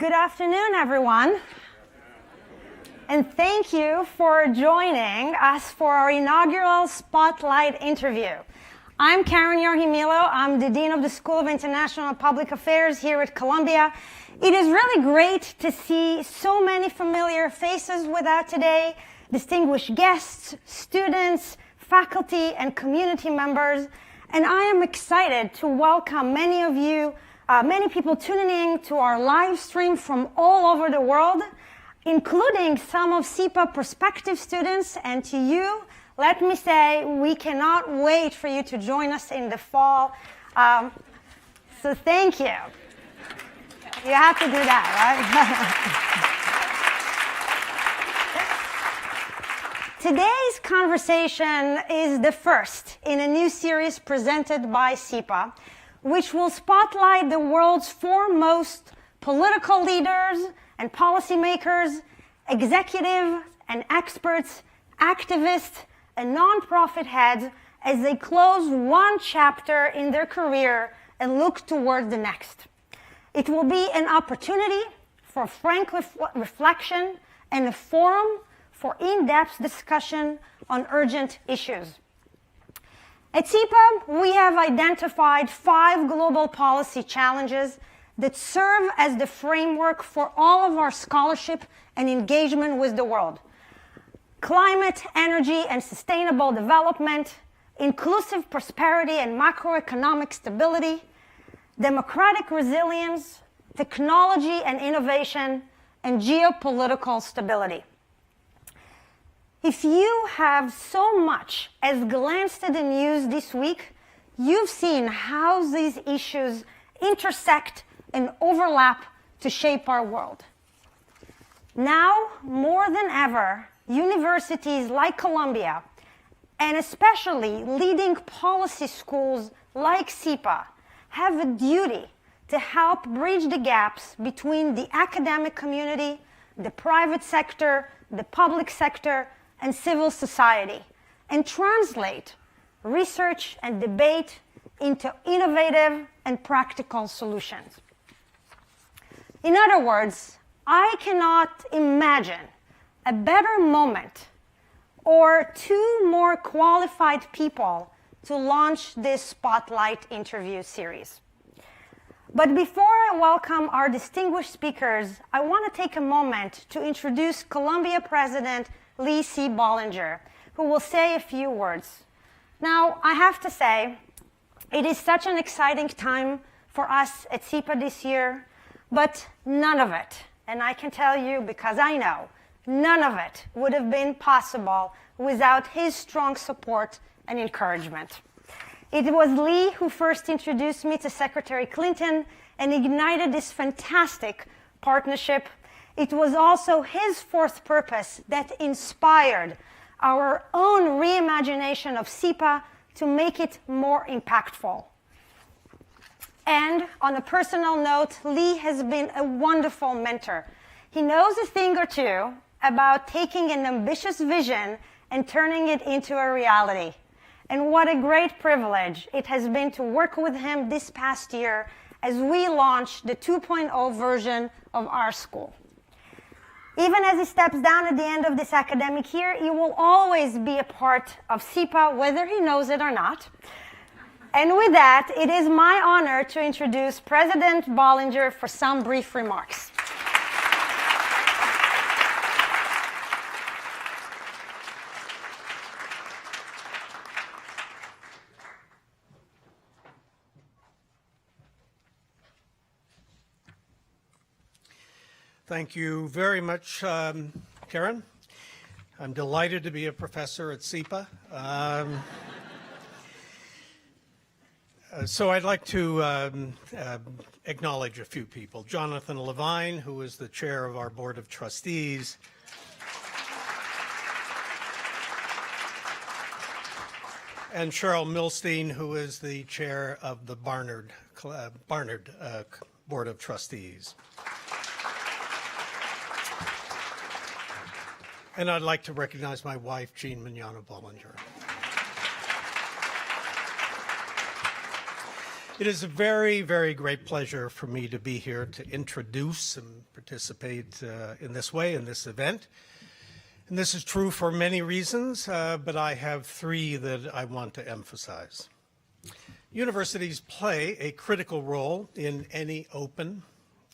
Good afternoon, everyone. And thank you for joining us for our inaugural Spotlight interview. I'm Karen Yorhimilo. I'm the Dean of the School of International Public Affairs here at Columbia. It is really great to see so many familiar faces with us today, distinguished guests, students, faculty, and community members. And I am excited to welcome many of you, many people tuning in to our live stream from all over the world, including some of SIPA prospective students. And to you, let me say, we cannot wait for you to join us in the fall. So thank you. You have to do that, right? Today's conversation is the first in a new series presented by SIPA, which will spotlight the world's foremost political leaders and policymakers, executives and experts, activists and nonprofit heads as they close one chapter in their career and look toward the next. It will be an opportunity for frank reflection and a forum for in-depth discussion on urgent issues. At SIPA, we have identified 5 global policy challenges that serve as the framework for all of our scholarship and engagement with the world. Climate, energy, and sustainable development, inclusive prosperity and macroeconomic stability, democratic resilience, technology and innovation, and geopolitical stability. If you have so much as glanced at the news this week, you've seen how these issues intersect and overlap to shape our world. Now, more than ever, universities like Columbia, and especially leading policy schools like SIPA, have a duty to help bridge the gaps between the academic community, the private sector, the public sector, and civil society, and translate research and debate into innovative and practical solutions. In other words, I cannot imagine a better moment or 2 more qualified people to launch this Spotlight interview series. But before I welcome our distinguished speakers, I want to take a moment to introduce Columbia President Lee C. Bollinger, who will say a few words. Now, I have to say, it is such an exciting time for us at SIPA this year, but none of it, and I can tell you because I know, none of it would have been possible without his strong support and encouragement. It was Lee who first introduced me to Secretary Clinton and ignited this fantastic partnership. It was also his fourth purpose that inspired our own reimagination of SIPA to make it more impactful. And on a personal note, Lee has been a wonderful mentor. He knows a thing or two about taking an ambitious vision and turning it into a reality. And what a great privilege it has been to work with him this past year as we launched the 2.0 version of our school. Even as he steps down at the end of this academic year, he will always be a part of SIPA, whether he knows it or not. And with that, it is my honor to introduce President Bollinger for some brief remarks. Thank you very much, Karen. I'm delighted to be a professor at SIPA. So I'd like to acknowledge a few people. Jonathan Levine, who is the chair of our Board of Trustees. And Cheryl Milstein, who is the chair of the Barnard Board of Trustees. And I'd like to recognize my wife, Jean Mignano Bollinger. It is a very, very great pleasure for me to be here to introduce and participate in this way in this event. And this is true for many reasons, but I have three that I want to emphasize. Universities play a critical role in any open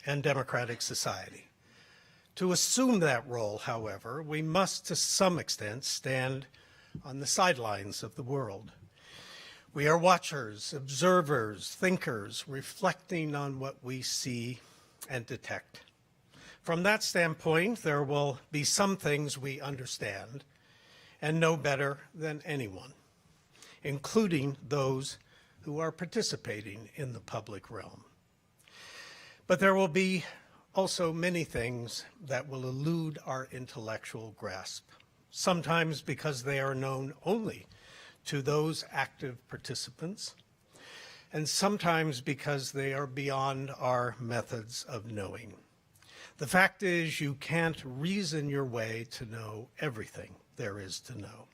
and democratic society. To assume that role, however, we must to some extent stand on the sidelines of the world. We are watchers, observers, thinkers, reflecting on what we see and detect. From that standpoint, there will be some things we understand and know better than anyone, including those who are participating in the public realm. But there will be also many things that will elude our intellectual grasp, sometimes because they are known only to those active participants, and sometimes because they are beyond our methods of knowing. The fact is, you can't reason your way to know everything there is to know.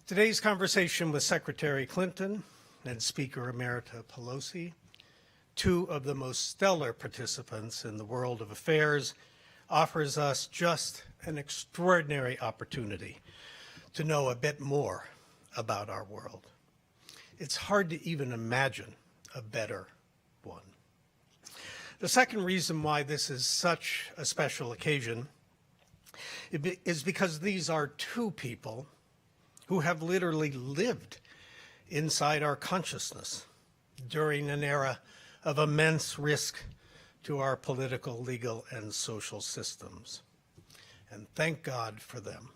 Today's conversation with Secretary Clinton and Speaker Emerita Pelosi, two of the most stellar participants in the world of affairs, offers us just an extraordinary opportunity to know a bit more about our world. It's hard to even imagine a better one. The second reason why this is such a special occasion is because these are two people who have literally lived inside our consciousness during an era of immense risk to our political, legal, and social systems. And thank God for them.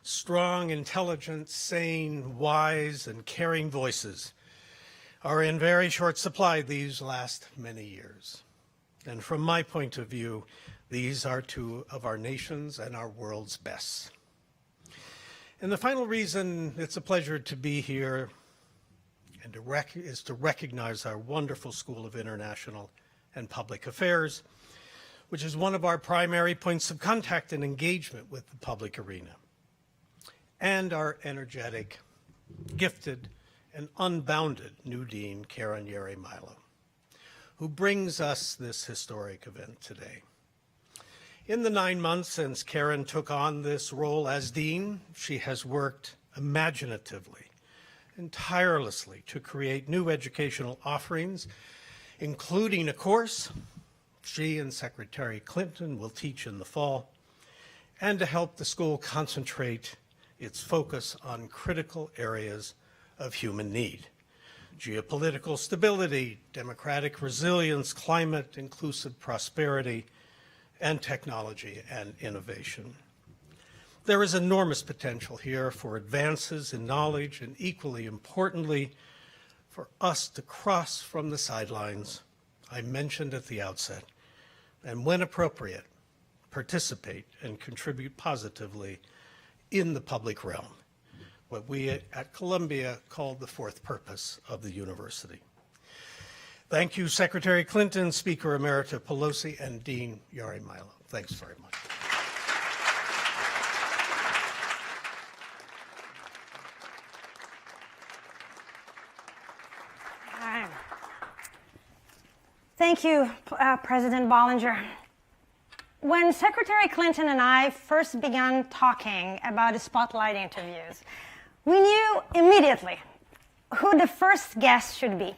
Strong, intelligent, sane, wise, and caring voices are in very short supply these last many years. And from my point of view, these are two of our nation's and our world's best. And the final reason it's a pleasure to be here and is to recognize our wonderful School of International and Public Affairs, which is one of our primary points of contact and engagement with the public arena, and our energetic, gifted, and unbounded new dean, Karen Yerry-Milo, who brings us this historic event today. In the 9 months since Karen took on this role as dean, she has worked imaginatively and tirelessly to create new educational offerings, including a course she and Secretary Clinton will teach in the fall, and to help the school concentrate its focus on critical areas of human need: geopolitical stability, democratic resilience, climate, inclusive prosperity, and technology and innovation. There is enormous potential here for advances in knowledge and, equally importantly, for us to cross from the sidelines I mentioned at the outset, and when appropriate, participate and contribute positively in the public realm, what we at Columbia call the fourth purpose of the university. Thank you, Secretary Clinton, Speaker Emerita Pelosi, and Dean Yerry-Milo. Thanks very much. Thank you, President Bollinger. When Secretary Clinton and I first began talking about the spotlight interviews, we knew immediately who the first guest should be.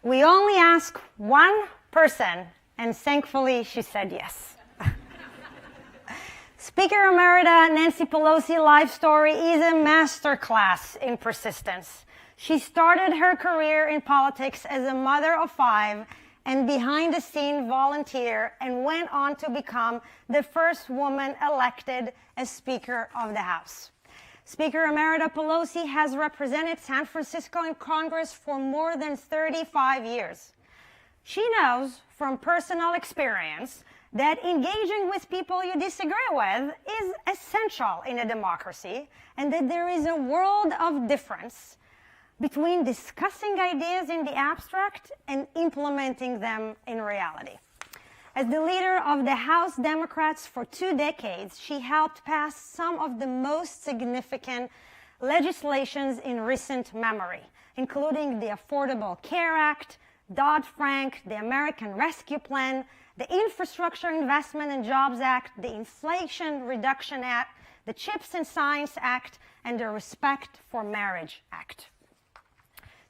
We only asked one person, and thankfully she said yes. Speaker Emerita Nancy Pelosi's life story is a masterclass in persistence. She started her career in politics as a mother of 5 and behind-the-scene volunteer, and went on to become the first woman elected as Speaker of the House. Speaker Emerita Pelosi has represented San Francisco in Congress for more than 35 years. She knows from personal experience that engaging with people you disagree with is essential in a democracy, and that there is a world of difference between discussing ideas in the abstract and implementing them in reality. As the leader of the House Democrats for 2 decades, she helped pass some of the most significant legislations in recent memory, including the Affordable Care Act, Dodd-Frank, the American Rescue Plan, the Infrastructure Investment and Jobs Act, the Inflation Reduction Act, the CHIPS and Science Act, and the Respect for Marriage Act.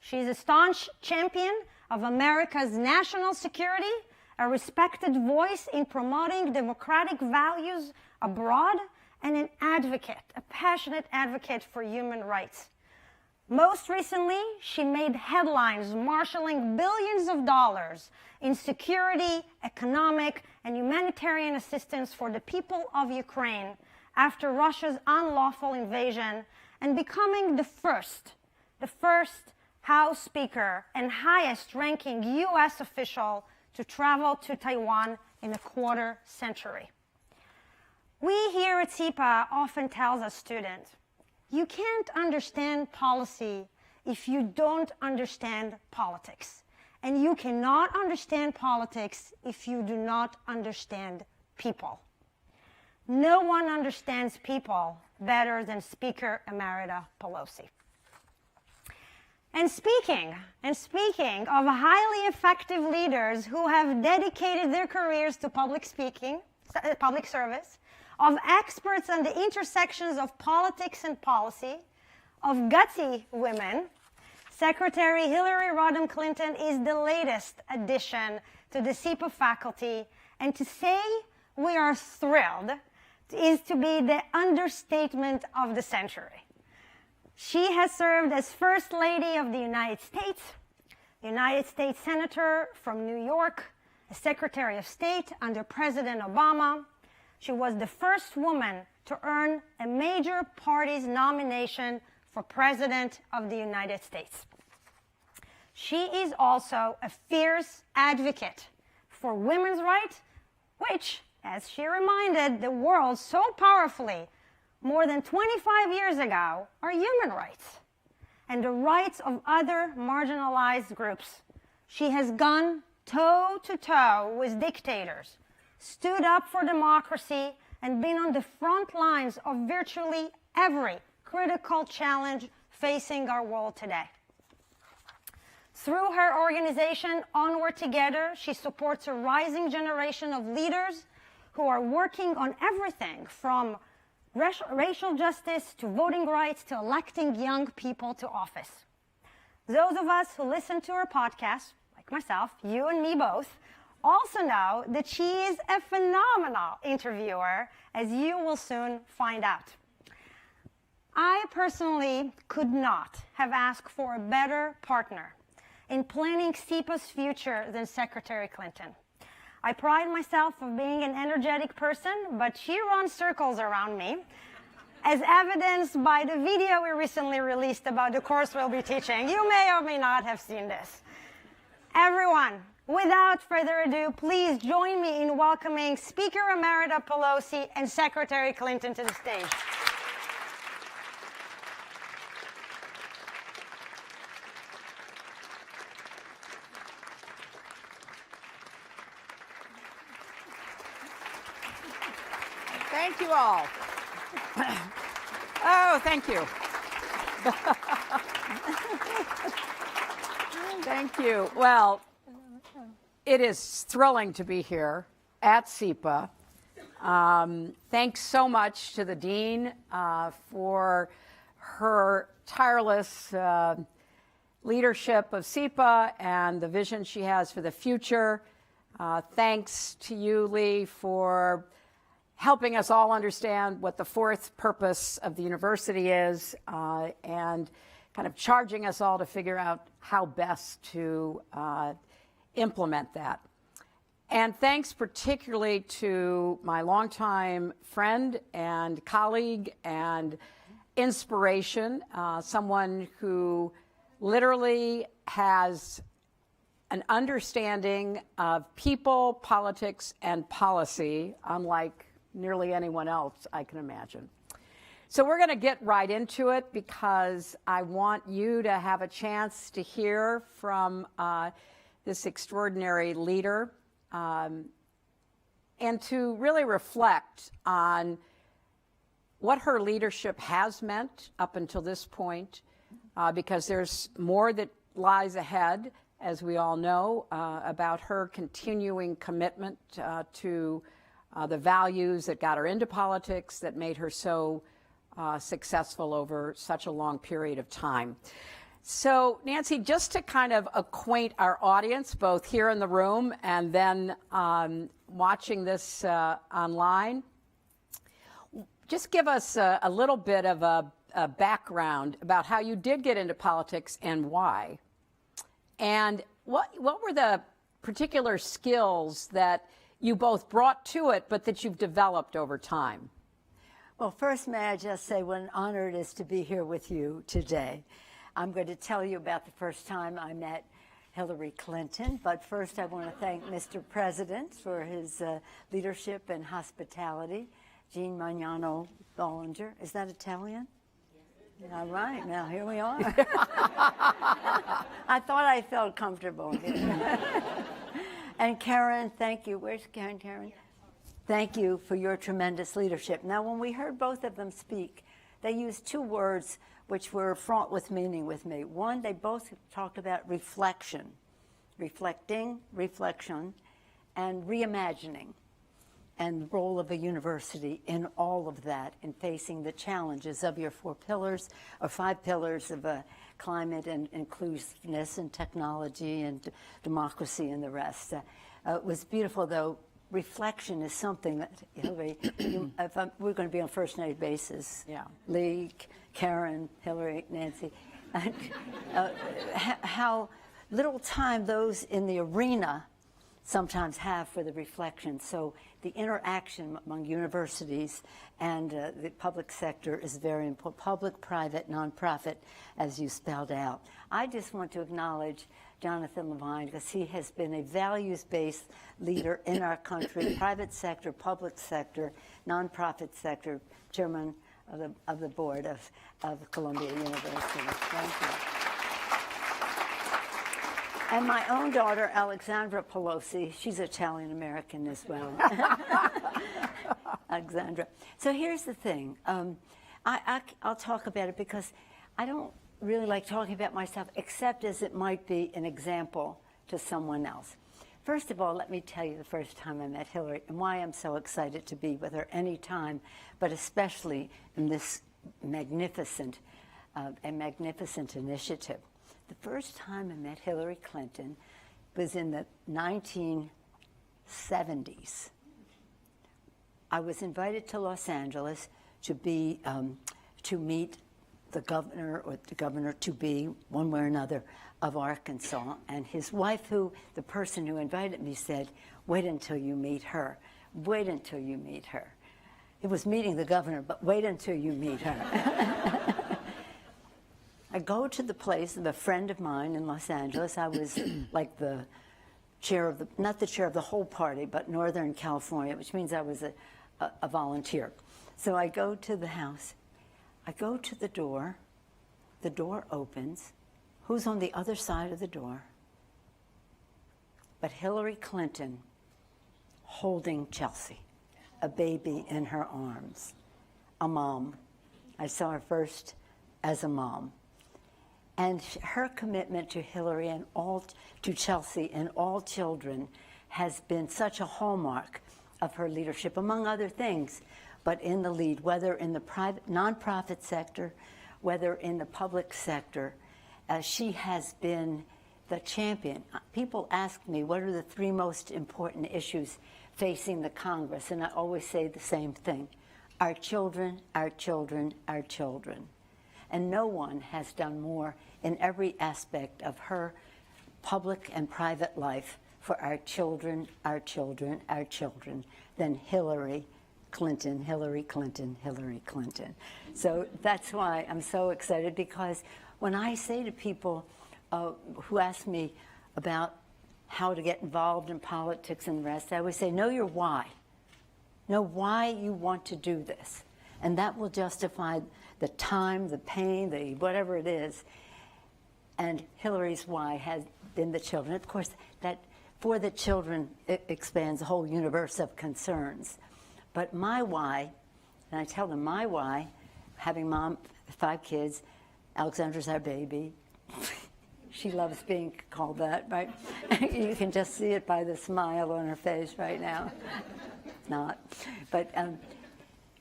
She's a staunch champion of America's national security, a respected voice in promoting democratic values abroad, and an advocate, a passionate advocate for human rights. Most recently, she made headlines marshaling billions of dollars in security, economic, and humanitarian assistance for the people of Ukraine after Russia's unlawful invasion, and becoming the first House Speaker and highest-ranking U.S. official to travel to Taiwan in a quarter century. We here at SIPA often tell our students, you can't understand policy if you don't understand politics. And you cannot understand politics if you do not understand people. No one understands people better than Speaker Emerita Pelosi. And speaking of highly effective leaders who have dedicated their careers to public service, of experts on the intersections of politics and policy, of gutsy women, Secretary Hillary Rodham Clinton is the latest addition to the SIPA faculty, and to say we are thrilled is to be the understatement of the century. She has served as First Lady of the United States Senator from New York, a Secretary of State under President Obama. She was the first woman to earn a major party's nomination for President of the United States. She is also a fierce advocate for women's rights, which, as she reminded the world so powerfully more than 25 years ago, are human rights and the rights of other marginalized groups. She has gone toe-to-toe with dictators, stood up for democracy, and been on the front lines of virtually every critical challenge facing our world today. Through her organization, Onward Together, she supports a rising generation of leaders who are working on everything from racial justice to voting rights to electing young people to office. Those of us who listen to her podcast, like myself, you and me both, also know that she is a phenomenal interviewer, as you will soon find out. I personally could not have asked for a better partner in planning SIPA's future than Secretary Clinton. I pride myself on being an energetic person, but she runs circles around me, as evidenced by the video we recently released about the course we'll be teaching. You may or may not have seen this. Everyone, without further ado, please join me in welcoming Speaker Emerita Pelosi and Secretary Clinton to the stage. Thank you all. Oh, thank you. Thank you. Well, it is thrilling to be here at SIPA. Thanks so much to the Dean for her tireless leadership of SIPA and the vision she has for the future. Thanks to you, Lee, for helping us all understand what the fourth purpose of the university is, and kind of charging us all to figure out how best to implement that. And thanks particularly to my longtime friend and colleague and inspiration, someone who literally has an understanding of people, politics, and policy, unlike nearly anyone else I can imagine. So we're going to get right into it because I want you to have a chance to hear from this extraordinary leader and to really reflect on what her leadership has meant up until this point, because there's more that lies ahead, as we all know, about her continuing commitment to the values that got her into politics, that made her so successful over such a long period of time. So, Nancy, just to kind of acquaint our audience, both here in the room and then watching this online, just give us a little bit of a background about how you did get into politics and why. And what were the particular skills that you both brought to it, but that you've developed over time? Well, first, may I just say what an honor it is to be here with you today. I'm going to tell you about the first time I met Hillary Clinton, but first I want to thank Mr. President for his leadership and hospitality. Jean Magnano Bollinger. Is that Italian? Yes. All right, now here we are. I thought I felt comfortable here. And Karen, thank you. Where's Karen? Karen? Thank you for your tremendous leadership. Now, when we heard both of them speak, they used two words which were fraught with meaning with me. One, they both talked about reflection, reflecting, reflection, and reimagining, and the role of a university in all of that, in facing the challenges of your 4 pillars, or 5 pillars of climate and inclusiveness and technology and democracy and the rest. It was beautiful, though. Reflection is something that, Hillary, we're going to be on first name basis. Yeah. Lee, Karen, Hillary, Nancy, how little time those in the arena sometimes have for the reflection. So the interaction among universities and the public sector is very important. Public, private, nonprofit, as you spelled out. I just want to acknowledge Jonathan Levine, because he has been a values-based leader in our country, private sector, public sector, nonprofit sector, chairman of the board of Columbia University. Thank you. And my own daughter, Alexandra Pelosi, she's Italian-American as well. Alexandra. So here's the thing. I'll talk about it because I don't really like talking about myself, except as it might be an example to someone else. First of all, let me tell you the first time I met Hillary and why I'm so excited to be with her any time, but especially in this magnificent initiative. The first time I met Hillary Clinton was in the 1970s. I was invited to Los Angeles to be to meet the governor or the governor-to-be, one way or another, of Arkansas. And his wife, the person who invited me, said, wait until you meet her. Wait until you meet her. It was meeting the governor, but wait until you meet her. I go to the place of a friend of mine in Los Angeles. I was like the chair of not the chair of the whole party, but Northern California, which means I was a volunteer. So I go to the house. I go to the door opens. Who's on the other side of the door? But Hillary Clinton holding Chelsea, a baby in her arms, a mom. I saw her first as a mom. And her commitment to Hillary and to Chelsea and all children has been such a hallmark of her leadership, among other things, but in the lead, whether in the private nonprofit sector, whether in the public sector, she has been the champion. People ask me, what are the 3 most important issues facing the Congress? And I always say the same thing: our children, our children, our children. And no one has done more in every aspect of her public and private life for our children, our children, our children than Hillary Clinton, Hillary Clinton, Hillary Clinton. So that's why I'm so excited, because when I say to people who ask me about how to get involved in politics and the rest, I always say, know your why. Know why you want to do this. And that will justify the time, the pain, the whatever it is. And Hillary's why has been the children. Of course, that for the children, it expands a whole universe of concerns. But my why, and I tell them my why, having 5 kids, Alexandra's our baby. She loves being called that, right? You can just see it by the smile on her face right now. Not. But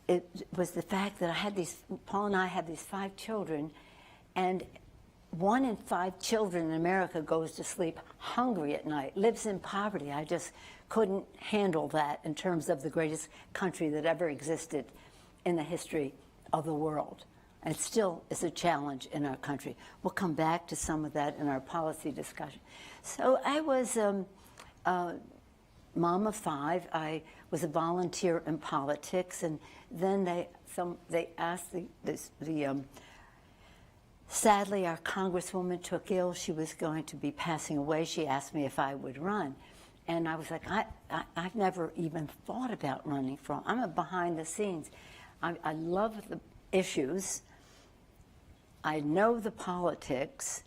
it was the fact that Paul and I had these 5 children, and 1 in 5 children in America goes to sleep hungry at night, lives in poverty. I just couldn't handle that in terms of the greatest country that ever existed in the history of the world. And it still is a challenge in our country. We'll come back to some of that in our policy discussion. So I was mom of 5. I was a volunteer in politics, and then they asked sadly, our congresswoman took ill. She was going to be passing away. She asked me if I would run. And I was like, I've never even thought about running I'm a behind the scenes. I love the issues. I know the politics,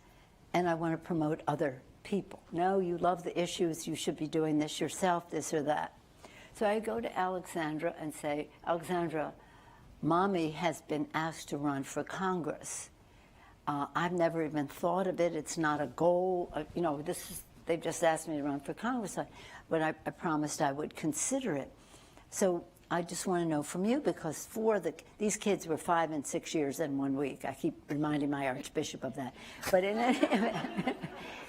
and I want to promote other people. No, you love the issues. You should be doing this yourself, this or that. So I go to Alexandra and say, Alexandra, Mommy has been asked to run for Congress. I've never even thought of it. It's not a goal. They've just asked me to run for Congress, but I promised I would consider it. So I just want to know from you, because these kids were 5 and 6 years in 1 week. I keep reminding my Archbishop of that. But in any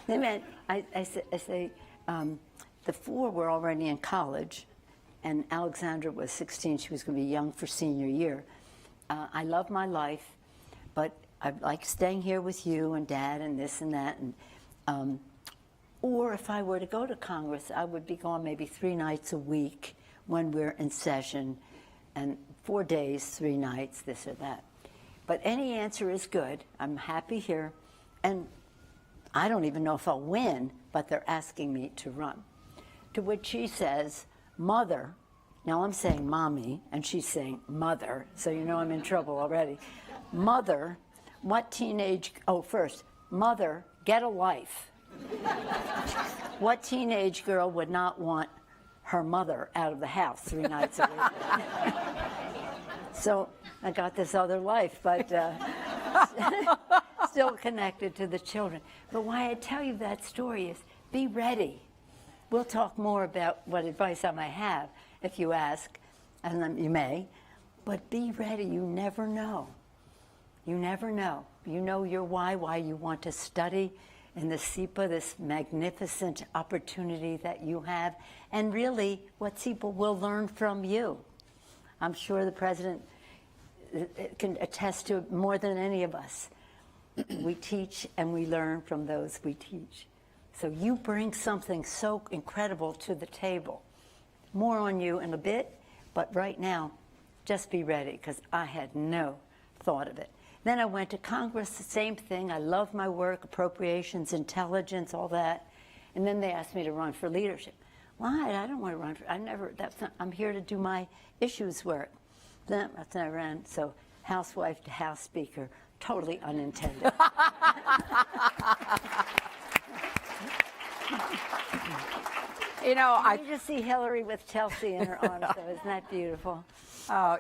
event, I say the 4 were already in college, and Alexandra was 16. She was going to be young for senior year. I love my life, but I like staying here with you and Dad and this and that. And or if I were to go to Congress, I would be gone maybe 3 nights a week when we're in session, and 4 days, 3 nights, this or that. But any answer is good. I'm happy here. And I don't even know if I'll win, but they're asking me to run. To which she says, Mother, now I'm saying Mommy, and she's saying Mother, so you know I'm in trouble already. Mother, first, Mother, get a life. What teenage girl would not want her mother out of the house 3 nights a week? So I got this other life, but still connected to the children. But why I tell you that story is be ready. We'll talk more about what advice I might have if you ask, and then you may. But be ready. You never know. You never know. You know your why you want to study in the SEPA, this magnificent opportunity that you have, and really what SEPA will learn from you. I'm sure the President can attest to it more than any of us. We teach and we learn from those we teach. So you bring something so incredible to the table. More on you in a bit, but right now, just be ready, because I had no thought of it. Then I went to Congress, the same thing. I love my work, appropriations, intelligence, all that. And then they asked me to run for leadership. Why? I don't want to run for, I'm here to do my issues work. Then I ran, so housewife to House Speaker, totally unintended. You know, I just see Hillary with Chelsea in her arms, so isn't that beautiful?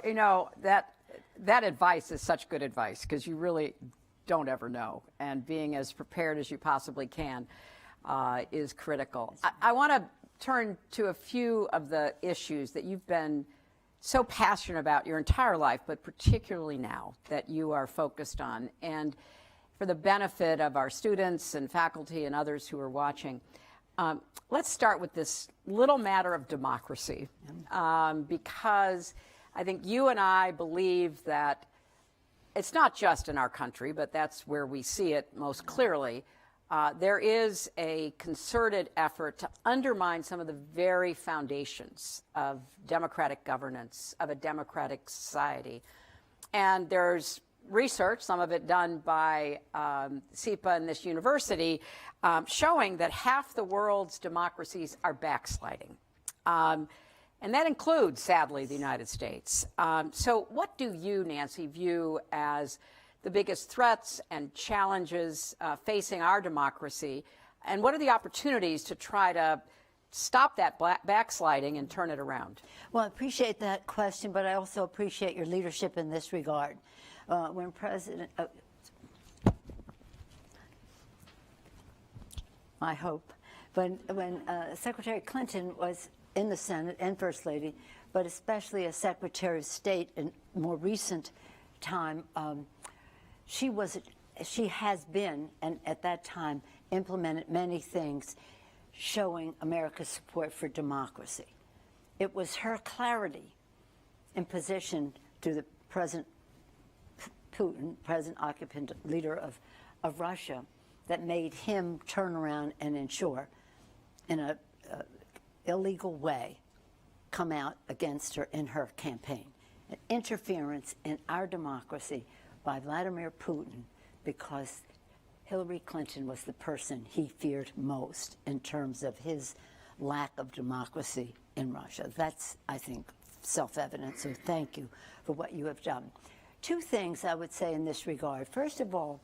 You know, that advice is such good advice, because you really don't ever know. And being as prepared as you possibly can is critical. I want to turn to a few of the issues that you've been so passionate about your entire life, but particularly now that you are focused on. And for the benefit of our students and faculty and others who are watching, let's start with this little matter of democracy, because I think you and I believe that it's not just in our country, but that's where we see it most clearly. There is a concerted effort to undermine some of the very foundations of democratic governance, of a democratic society. And there's research, some of it done by SEPA and this university, showing that half the world's democracies are backsliding. And that includes, sadly, the United States. So what do you, Nancy, view as the biggest threats and challenges facing our democracy? And what are the opportunities to try to stop that backsliding and turn it around? Well, I appreciate that question, but I also appreciate your leadership in this regard. When President I hope. When Secretary Clinton was in the Senate and First Lady, but especially as Secretary of State in more recent time, she has been, and at that time, implemented many things showing America's support for democracy. It was her clarity in position to the President Putin, President occupant leader of Russia, that made him turn around and ensure, in a illegal way, come out against her in her campaign. An interference in our democracy by Vladimir Putin, because Hillary Clinton was the person he feared most in terms of his lack of democracy in Russia. That's, I think, self-evident, so thank you for what you have done. Two things I would say in this regard. First of all,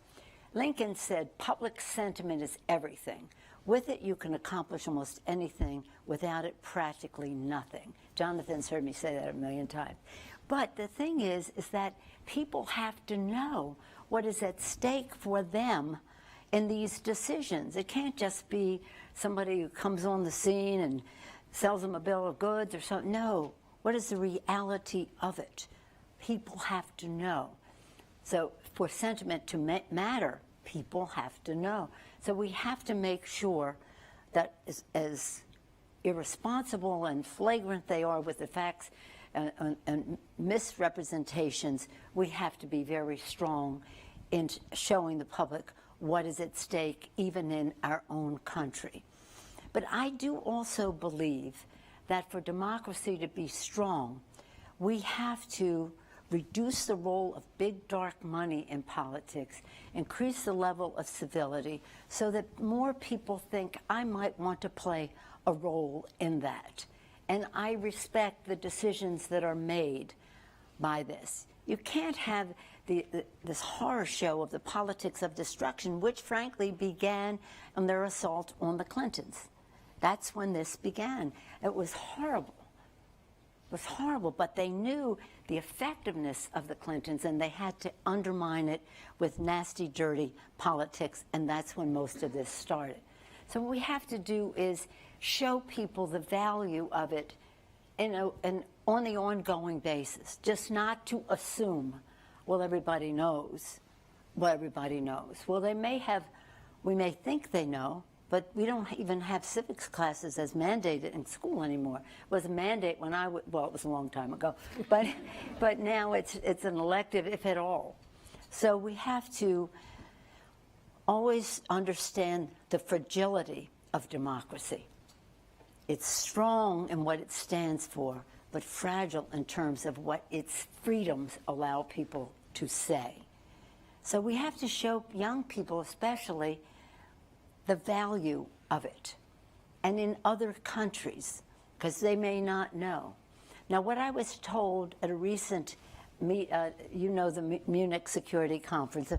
Lincoln said public sentiment is everything. With it, you can accomplish almost anything. Without it, practically nothing. Jonathan's heard me say that a million times. But the thing is that people have to know what is at stake for them in these decisions. It can't just be somebody who comes on the scene and sells them a bill of goods or something. No. What is the reality of it? People have to know. So for sentiment to matter, people have to know. So we have to make sure that as irresponsible and flagrant they are with the facts and misrepresentations, we have to be very strong in showing the public what is at stake, even in our own country. But I do also believe that for democracy to be strong, we have to reduce the role of big dark money in politics, increase the level of civility so that more people think, I might want to play a role in that. And I respect the decisions that are made by this. You can't have this horror show of the politics of destruction, which frankly began in their assault on the Clintons. That's when this began. It was horrible. It was horrible, but they knew the effectiveness of the Clintons, and they had to undermine it with nasty, dirty politics, and that's when most of this started. So what we have to do is show people the value of it and on the ongoing basis, just not to assume, well, everybody knows. Well, everybody knows. Well, we may think they know, but we don't even have civics classes as mandated in school anymore. It was a mandate when well, it was a long time ago, but now it's an elective, if at all. So we have to always understand the fragility of democracy. It's strong in what it stands for, but fragile in terms of what its freedoms allow people to say. So we have to show young people especially the value of it, and in other countries, because they may not know. Now, what I was told at a recent, the Munich Security Conference,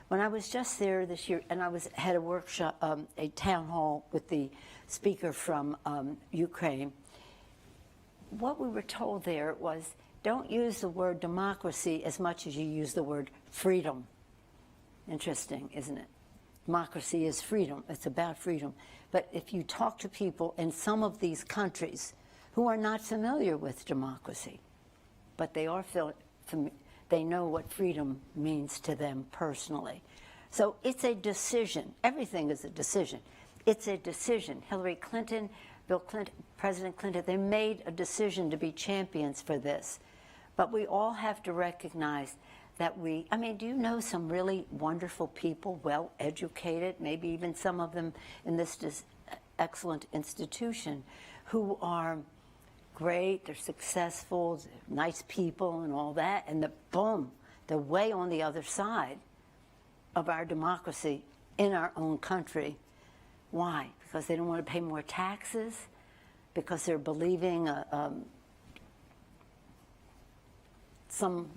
when I was just there this year, and I had a workshop, a town hall with the speaker from Ukraine, what we were told there was, don't use the word democracy as much as you use the word freedom. Interesting, isn't it? Democracy is freedom. It's about freedom. But if you talk to people in some of these countries who are not familiar with democracy, but they know what freedom means to them personally. So it's a decision. Everything is a decision. It's a decision. Hillary Clinton, Bill Clinton, President Clinton, they made a decision to be champions for this. But we all have to recognize that do you know some really wonderful people, well-educated, maybe even some of them in this excellent institution, who are great, they're successful, they're nice people and all that, and they're way on the other side of our democracy in our own country. Why? Because they don't want to pay more taxes? Because they're believing some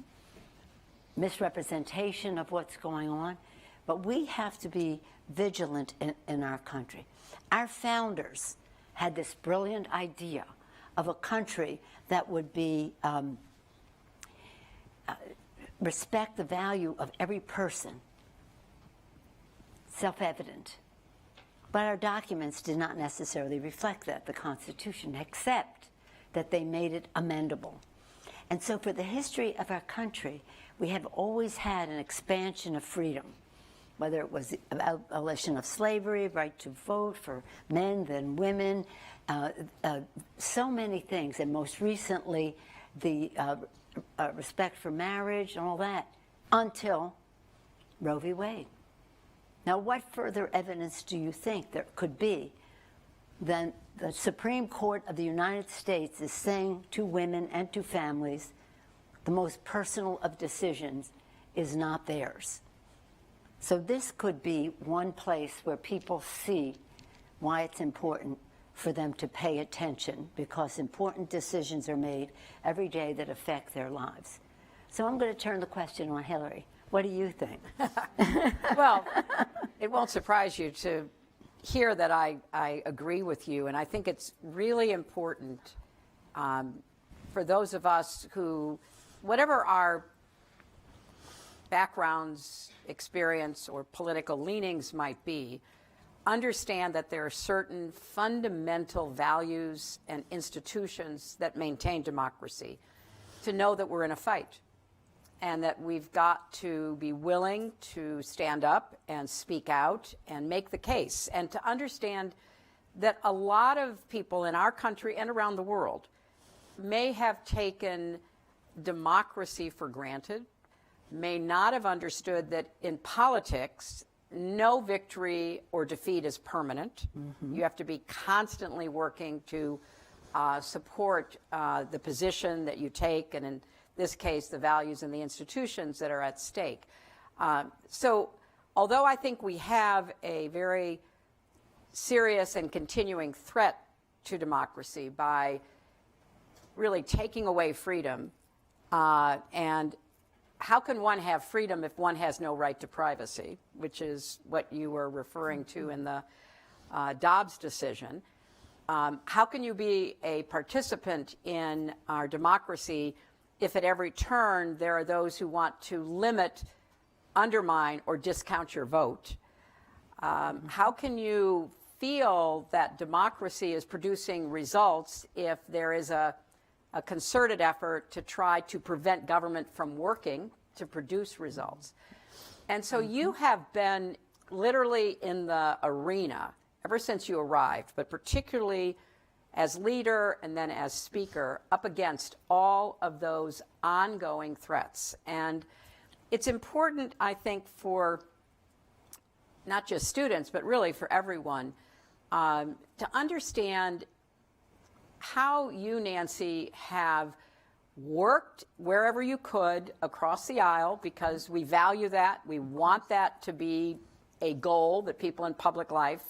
misrepresentation of what's going on? But we have to be vigilant in our country. Our founders had this brilliant idea of a country that would be respect the value of every person. Self-evident. But our documents did not necessarily reflect that, the Constitution, except that they made it amendable. And so for the history of our country, we have always had an expansion of freedom, whether it was the abolition of slavery, right to vote for men than women, so many things, and most recently the respect for marriage and all that, until Roe v. Wade. Now, what further evidence do you think there could be than the Supreme Court of the United States is saying to women and to families, the most personal of decisions is not theirs? So this could be one place where people see why it's important for them to pay attention, because important decisions are made every day that affect their lives. So I'm going to turn the question on Hillary. What do you think? Well, it won't surprise you to hear that I agree with you, and I think it's really important for those of us who, whatever our backgrounds, experience, or political leanings might be, understand that there are certain fundamental values and institutions that maintain democracy, to know that we're in a fight and that we've got to be willing to stand up and speak out and make the case, and to understand that a lot of people in our country and around the world may have taken democracy for granted, may not have understood that in politics, no victory or defeat is permanent. Mm-hmm. You have to be constantly working to support the position that you take, and in this case, the values and the institutions that are at stake. So although I think we have a very serious and continuing threat to democracy by really taking away freedom, and how can one have freedom if one has no right to privacy, which is what you were referring to in the Dobbs decision. How can you be a participant in our democracy if at every turn there are those who want to limit, undermine, or discount your vote? How can you feel that democracy is producing results if there is a concerted effort to try to prevent government from working to produce results? And so you have been literally in the arena ever since you arrived, but particularly as leader and then as speaker, up against all of those ongoing threats. And it's important, I think, for not just students, but really for everyone, to understand how you, Nancy, have worked wherever you could across the aisle, because we value that. We want that to be a goal that people in public life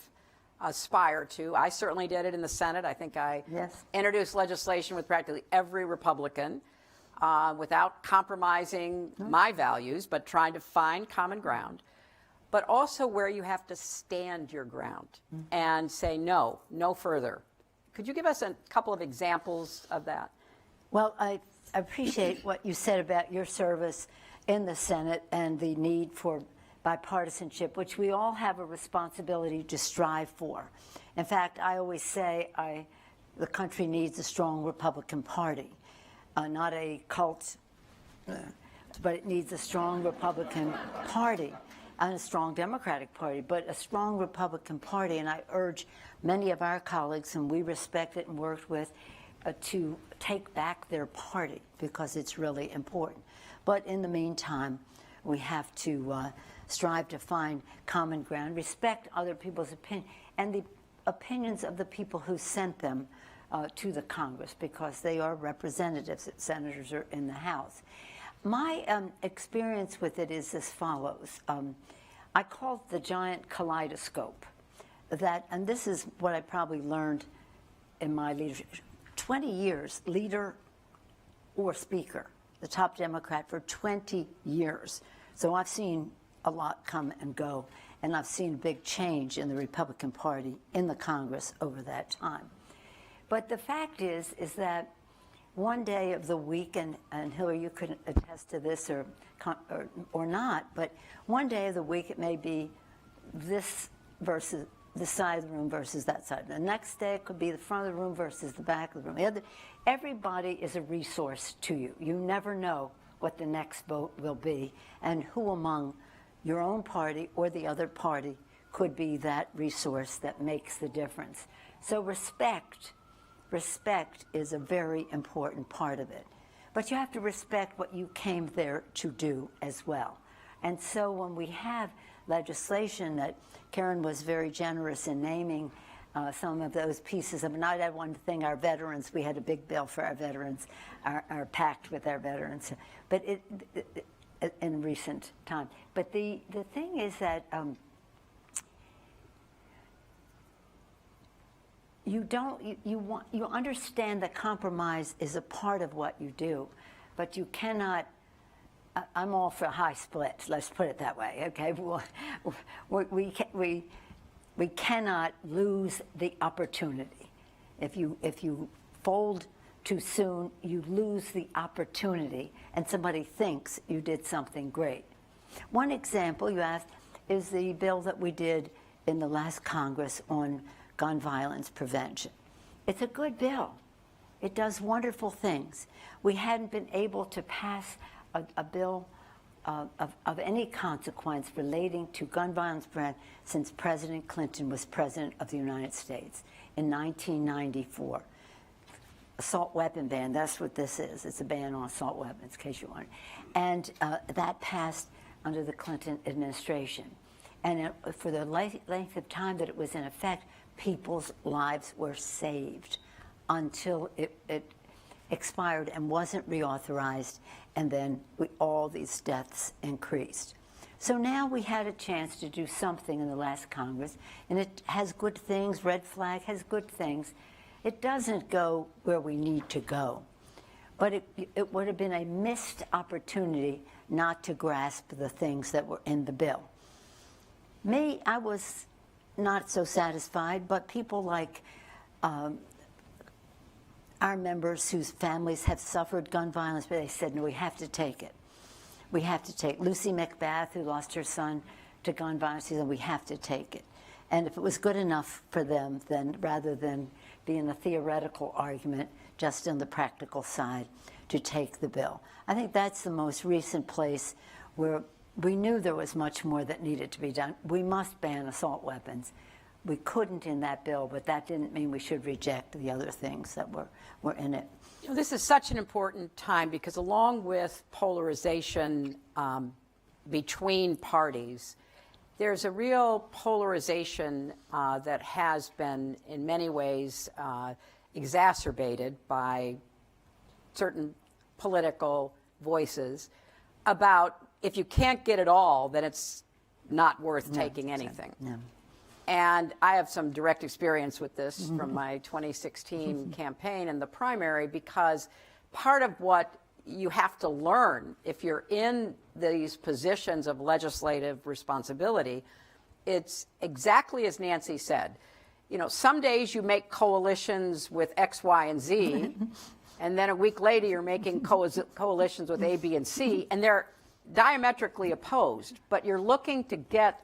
aspire to. I certainly did it in the Senate. I think I introduced legislation with practically every Republican without compromising my values, but trying to find common ground. But also where you have to stand your ground and say, no, no further. Could you give us a couple of examples of that? Well, I appreciate what you said about your service in the Senate and the need for bipartisanship, which we all have a responsibility to strive for. In fact, I always say the country needs a strong Republican Party, not a cult, but it needs a strong Republican Party and a strong Democratic Party, but a strong Republican Party. And I urge many of our colleagues, whom we respected and worked with, to take back their party, because it's really important. But in the meantime, we have to strive to find common ground, respect other people's opinion, and the opinions of the people who sent them to the Congress, because they are representatives. Senators are in the House. My experience with it is as follows. I call it the giant kaleidoscope. And this is what I probably learned in my leadership. 20 years, leader or speaker, the top Democrat for 20 years. So I've seen a lot come and go, and I've seen big change in the Republican Party in the Congress over that time. But the fact is that one day of the week, and Hillary, you could attest to this or not, but one day of the week it may be this versus the side of the room versus that side. The next day it could be the front of the room versus the back of the room. Everybody is a resource to you. You never know what the next vote will be and who among your own party or the other party could be that resource that makes the difference. So respect is a very important part of it. But you have to respect what you came there to do as well. And so when we have legislation that Karen was very generous in naming some of those pieces of, and I had one thing, our veterans, we had a big bill for our veterans, our pact with our veterans, but in recent time. But the thing is that you understand that compromise is a part of what you do, but you cannot. I'm all for high splits. Let's put it that way. Okay, we cannot lose the opportunity. If you fold too soon, you lose the opportunity, and somebody thinks you did something great. One example you asked is the bill that we did in the last Congress on gun violence prevention. It's a good bill. It does wonderful things. We hadn't been able to pass a bill of any consequence relating to gun violence prevention since President Clinton was President of the United States in 1994. Assault weapon ban, that's what this is. It's a ban on assault weapons, in case you want. And that passed under the Clinton administration. And for the length of time that it was in effect, people's lives were saved until it expired and wasn't reauthorized, and then all these deaths increased. So now we had a chance to do something in the last Congress, and it has good things. Red flag has good things. It doesn't go where we need to go, but it would have been a missed opportunity not to grasp the things that were in the bill. Me, I was not so satisfied, but people like our members whose families have suffered gun violence, but they said, no, we have to take it. We have to take Lucy McBath, who lost her son to gun violence, she said, we have to take it. And if it was good enough for them, then rather than be in a theoretical argument, just on the practical side, to take the bill. I think that's the most recent place where we knew there was much more that needed to be done. We must ban assault weapons. We couldn't in that bill, but that didn't mean we should reject the other things that were in it. You know, this is such an important time because along with polarization between parties, there's a real polarization that has been in many ways exacerbated by certain political voices about if you can't get it all, then it's not worth taking anything. No. And I have some direct experience with this from my 2016 campaign and the primary, because part of what you have to learn if you're in these positions of legislative responsibility, it's exactly as Nancy said. You know, some days you make coalitions with X, Y, and Z, and then a week later you're making coalitions with A, B, and C, and they're diametrically opposed, but you're looking to get,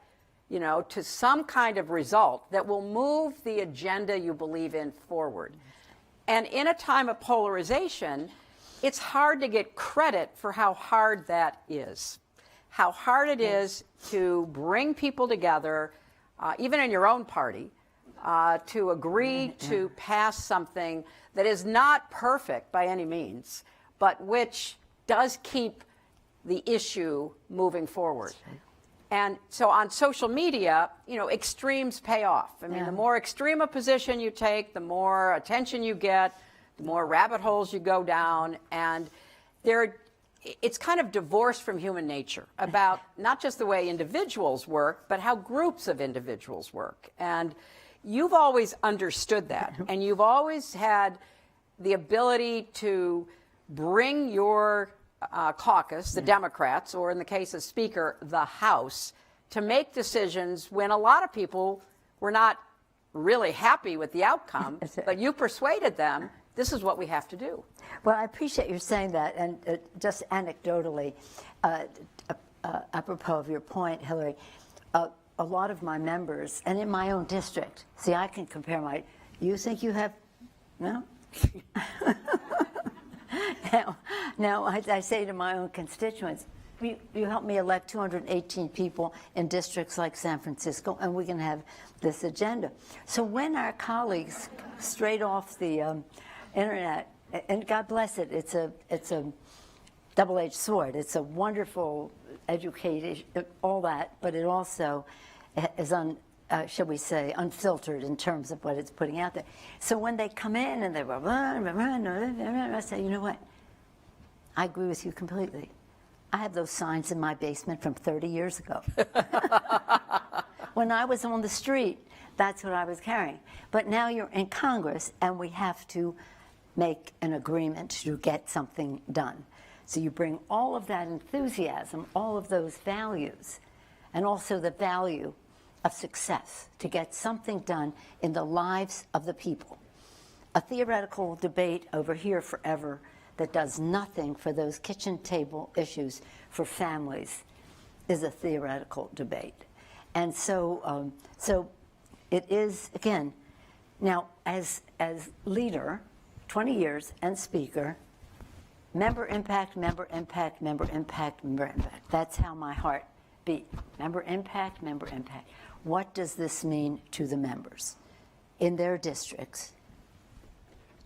you know, to some kind of result that will move the agenda you believe in forward. And in a time of polarization, it's hard to get credit for how hard that is. How hard it is to bring people together, even in your own party, to agree to pass something that is not perfect by any means, but which does keep the issue moving forward. And so on social media, you know, extremes pay off. I mean, the more extreme a position you take, the more attention you get, the more rabbit holes you go down. And it's kind of divorced from human nature about not just the way individuals work, but how groups of individuals work. And you've always understood that. And you've always had the ability to bring your caucus, the Democrats, or in the case of Speaker, the House, to make decisions when a lot of people were not really happy with the outcome, but you persuaded them, this is what we have to do. Well, I appreciate you saying that, and just anecdotally, apropos of your point, Hillary, a lot of my members, and in my own district, see, I can compare you think you have, no? Now I say to my own constituents, you help me elect 218 people in districts like San Francisco, and we can have this agenda. So when our colleagues, straight off the internet, and God bless it, it's a double-edged sword. It's a wonderful education, all that, but it also is shall we say, unfiltered in terms of what it's putting out there. So when they come in and they go, I say, you know what? I agree with you completely. I have those signs in my basement from 30 years ago. When I was on the street, that's what I was carrying. But now you're in Congress, and we have to make an agreement to get something done. So you bring all of that enthusiasm, all of those values, and also the value of success to get something done in the lives of the people. A theoretical debate over here forever that does nothing for those kitchen table issues for families is a theoretical debate. And so, so it is, again, now as leader, 20 years, and speaker, member impact, member impact, member impact, member impact. That's how my heart beat. Member impact, member impact. What does this mean to the members in their districts,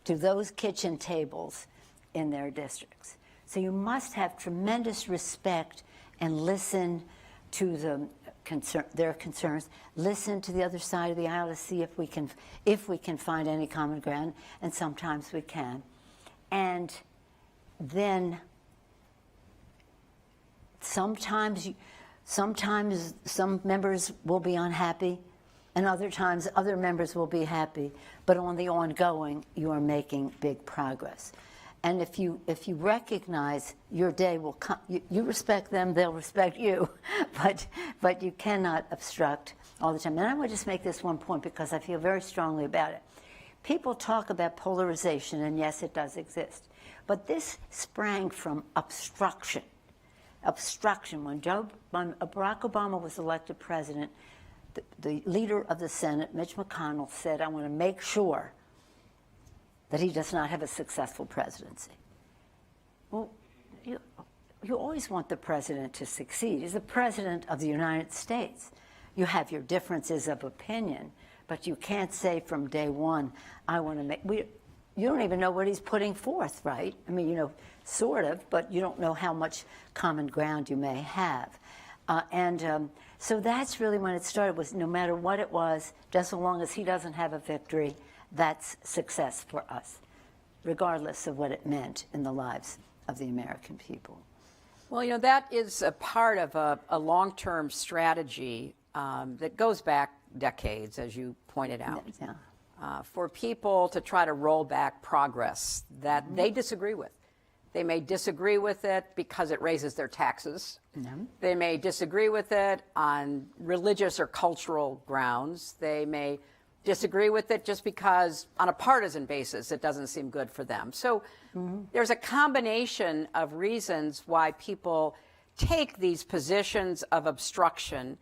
to those kitchen tables in their districts? So you must have tremendous respect and listen to their concerns, listen to the other side of the aisle to see if we can find any common ground, and sometimes we can. And then sometimes some members will be unhappy, and other times other members will be happy, but on the ongoing, you are making big progress. And if you recognize your day will come, you respect them, they'll respect you, but you cannot obstruct all the time. And I want to just make this one point because I feel very strongly about it. People talk about polarization, and yes, it does exist. But this sprang from obstruction. Obstruction. When Barack Obama was elected president, the leader of the Senate, Mitch McConnell, said, I want to make sure that he does not have a successful presidency. Well, you always want the president to succeed. He's the president of the United States. You have your differences of opinion, but you can't say from day one, I want to make, you don't even know what he's putting forth, right? I mean, you know, sort of, but you don't know how much common ground you may have. So that's really when it started, was no matter what it was, just so long as he doesn't have a victory, that's success for us, regardless of what it meant in the lives of the American people. Well, you know, that is a part of a long-term strategy that goes back decades, as you pointed out, for people to try to roll back progress that they disagree with. They may disagree with it because it raises their taxes. They may disagree with it on religious or cultural grounds. They may disagree with it just because on a partisan basis it doesn't seem good for them. So there's a combination of reasons why people take these positions of obstruction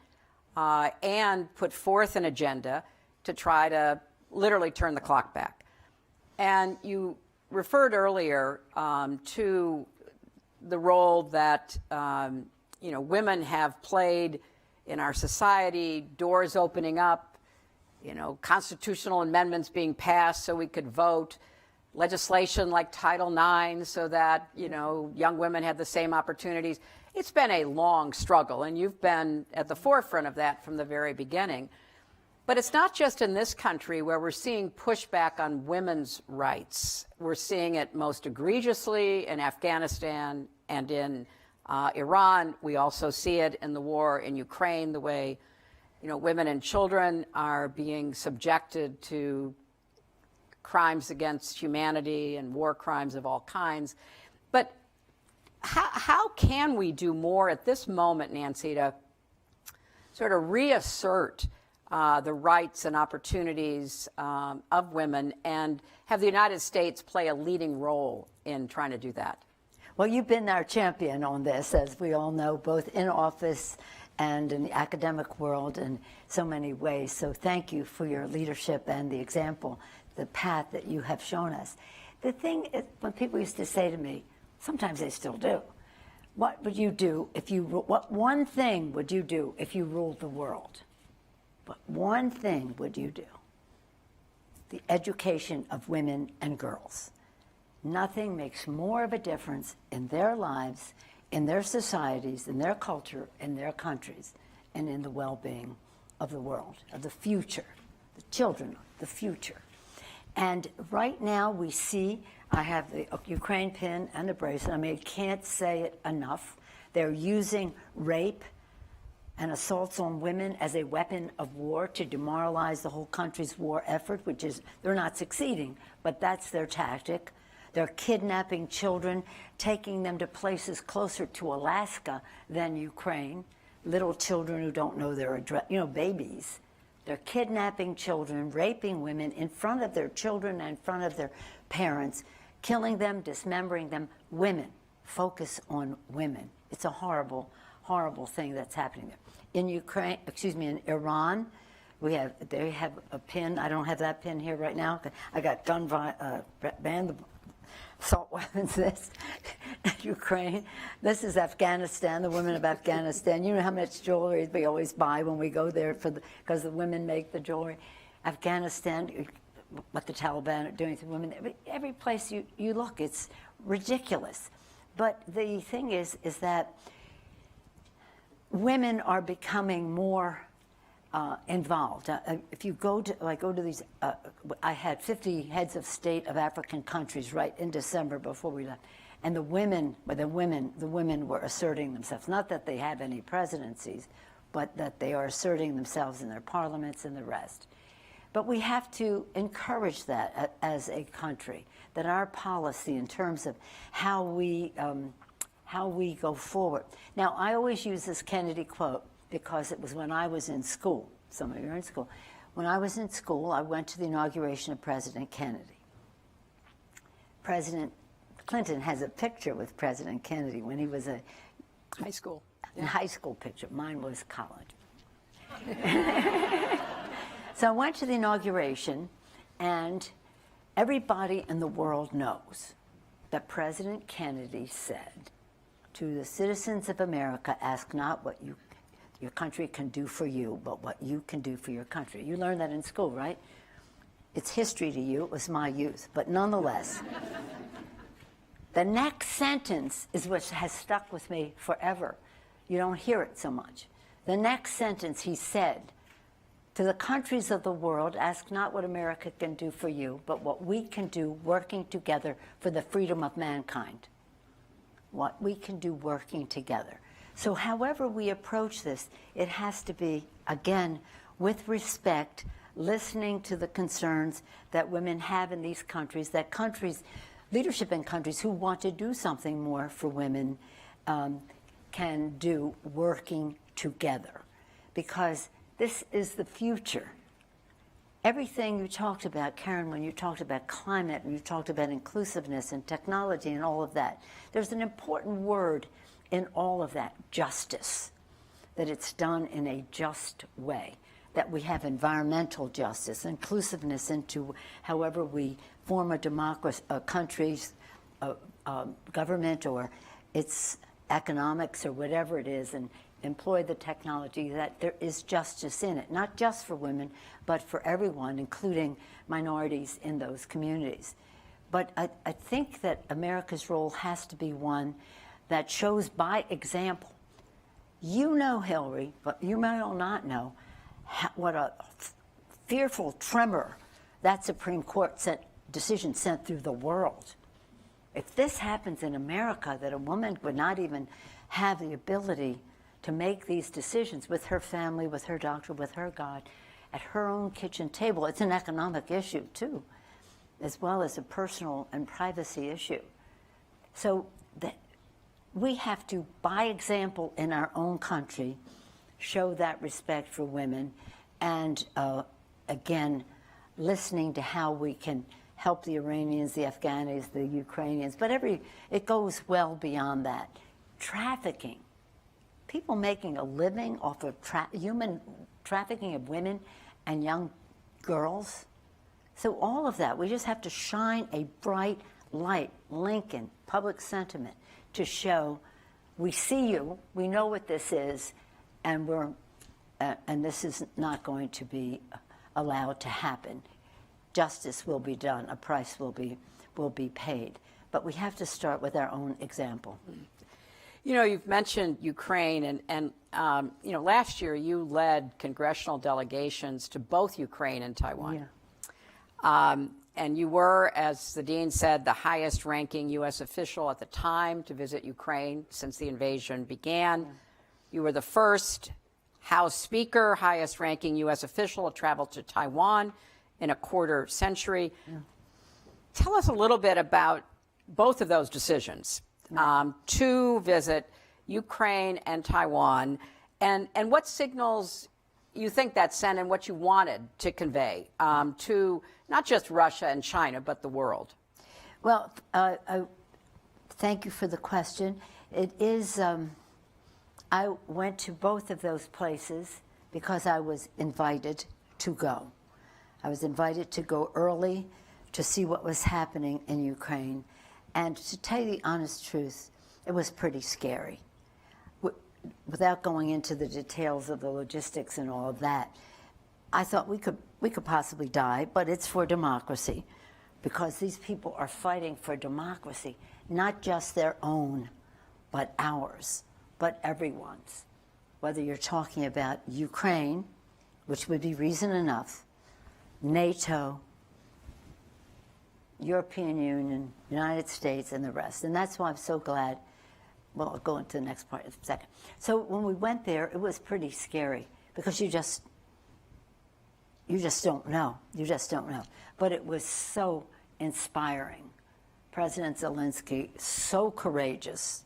and put forth an agenda to try to literally turn the clock back. And you referred earlier to the role that women have played in our society, doors opening up, constitutional amendments being passed so we could vote, legislation like Title IX so that, young women had the same opportunities. It's been a long struggle, and you've been at the forefront of that from the very beginning. But it's not just in this country where we're seeing pushback on women's rights. We're seeing it most egregiously in Afghanistan and in Iran. We also see it in the war in Ukraine, the way women and children are being subjected to crimes against humanity and war crimes of all kinds. But how can we do more at this moment, Nancy, to sort of reassert the rights and opportunities of women and have the United States play a leading role in trying to do that? Well, you've been our champion on this, as we all know, both in office and in the academic world in so many ways. So thank you for your leadership and the example, the path that you have shown us. The thing is, when people used to say to me, sometimes they still do, what would you do if you, what one thing would you do if you ruled the world? What one thing would you do? The education of women and girls. Nothing makes more of a difference in their lives, in their societies, in their culture, in their countries, and in the well-being of the world, of the future, the children, the future. And right now we see, I have the Ukraine pin and the bracelet. I mean, I can't say it enough. They're using rape and assaults on women as a weapon of war to demoralize the whole country's war effort, which is, they're not succeeding, but that's their tactic. They're kidnapping children, taking them to places closer to Alaska than Ukraine, little children who don't know their address, you know, babies. They're kidnapping children, raping women in front of their children and in front of their parents, killing them, dismembering them. Women. Focus on women. It's a horrible, horrible thing that's happening there. In Ukraine, excuse me, in Iran, they have a pin. I don't have that pin here right now. I got gun ban, assault weapons, this. Ukraine. This is Afghanistan, the women of Afghanistan. You know how much jewelry we always buy when we go there because the women make the jewelry. Afghanistan, what the Taliban are doing to women. Every place you look, it's ridiculous. But the thing is that women are becoming more involved. If you go to these, I had 50 heads of state of African countries right in December before we left, and the women were asserting themselves. Not that they have any presidencies, but that they are asserting themselves in their parliaments and the rest. But we have to encourage that as a country, that our policy in terms of how we go forward. Now, I always use this Kennedy quote because it was when I was in school. Some of you are in school. When I was in school, I went to the inauguration of President Kennedy. President Clinton has a picture with President Kennedy when he was a high school. Yeah. High school picture. Mine was college. So I went to the inauguration, and everybody in the world knows that President Kennedy said to the citizens of America, ask not what your country can do for you, but what you can do for your country. You learned that in school, right? It's history to you. It was my youth. But nonetheless, the next sentence is what has stuck with me forever. You don't hear it so much. The next sentence he said, to the countries of the world, ask not what America can do for you, but what we can do working together for the freedom of mankind. What we can do working together. So however we approach this, it has to be, again, with respect, listening to the concerns that women have in these countries, that countries, leadership in countries who want to do something more for women can do working together. Because this is the future. Everything you talked about, Karen, when you talked about climate and you talked about inclusiveness and technology and all of that, there's an important word in all of that, justice, that it's done in a just way, that we have environmental justice, inclusiveness into however we form a democracy, a country's government or its economics or whatever it is, and employ the technology, that there is justice in it, not just for women, but for everyone, including minorities in those communities. But I think that America's role has to be one that shows by example. You know, Hillary, but you may not know what a fearful tremor that Supreme Court decision sent through the world. If this happens in America, that a woman would not even have the ability to make these decisions with her family, with her doctor, with her God, at her own kitchen table. It's an economic issue, too, as well as a personal and privacy issue. So we have to, by example, in our own country, show that respect for women and, again, listening to how we can help the Iranians, the Afghanis, the Ukrainians, but it goes well beyond that. Trafficking people making a living off of human trafficking of women and young girls. So all of that, we just have to shine a bright light, Lincoln, public sentiment, to show we see you, we know what this is, and this is not going to be allowed to happen. Justice will be done, a price will be paid. But we have to start with our own example. You know, you've mentioned Ukraine, and you know, last year you led congressional delegations to both Ukraine and Taiwan. Yeah. And you were, as the dean said, the highest-ranking U.S. official at the time to visit Ukraine since the invasion began. Yeah. You were the first House Speaker, highest-ranking U.S. official to travel to Taiwan in a quarter century. Yeah. Tell us a little bit about both of those decisions to visit Ukraine and Taiwan, and what signals you think that sent and what you wanted to convey to not just Russia and China, but the world. Well, thank you for the question. It is, I went to both of those places because I was invited to go. I was invited to go early to see what was happening in Ukraine. And to tell you the honest truth, it was pretty scary. Without going into the details of the logistics and all of that, I thought we could possibly die, but it's for democracy, because these people are fighting for democracy, not just their own, but ours, but everyone's. Whether you're talking about Ukraine, which would be reason enough, NATO, European Union, United States, and the rest. And that's why I'm so glad. Well, I'll go into the next part in a second. So when we went there, it was pretty scary because you just don't know. You just don't know. But it was so inspiring. President Zelensky, so courageous,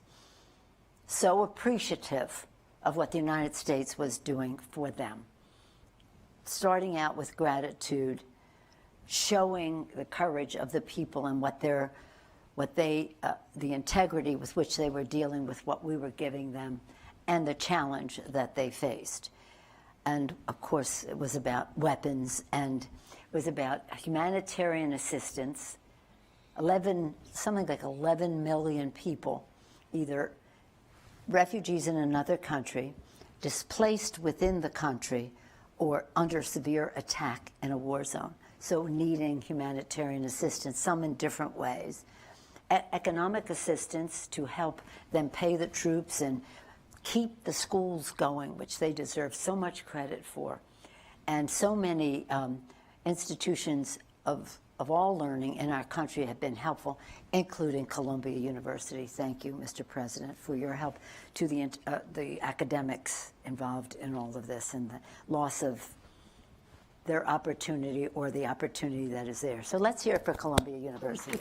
so appreciative of what the United States was doing for them. Starting out with gratitude, showing the courage of the people and the integrity with which they were dealing with what we were giving them, and the challenge that they faced. And of course, it was about weapons, and it was about humanitarian assistance. Something like 11 million people, either refugees in another country, displaced within the country, or under severe attack in a war zone. So needing humanitarian assistance, some in different ways. Economic assistance to help them pay the troops and keep the schools going, which they deserve so much credit for. And so many institutions of all learning in our country have been helpful, including Columbia University. Thank you, Mr. President, for your help to the academics involved in all of this and the loss of their opportunity or the opportunity that is there. So let's hear it for Columbia University.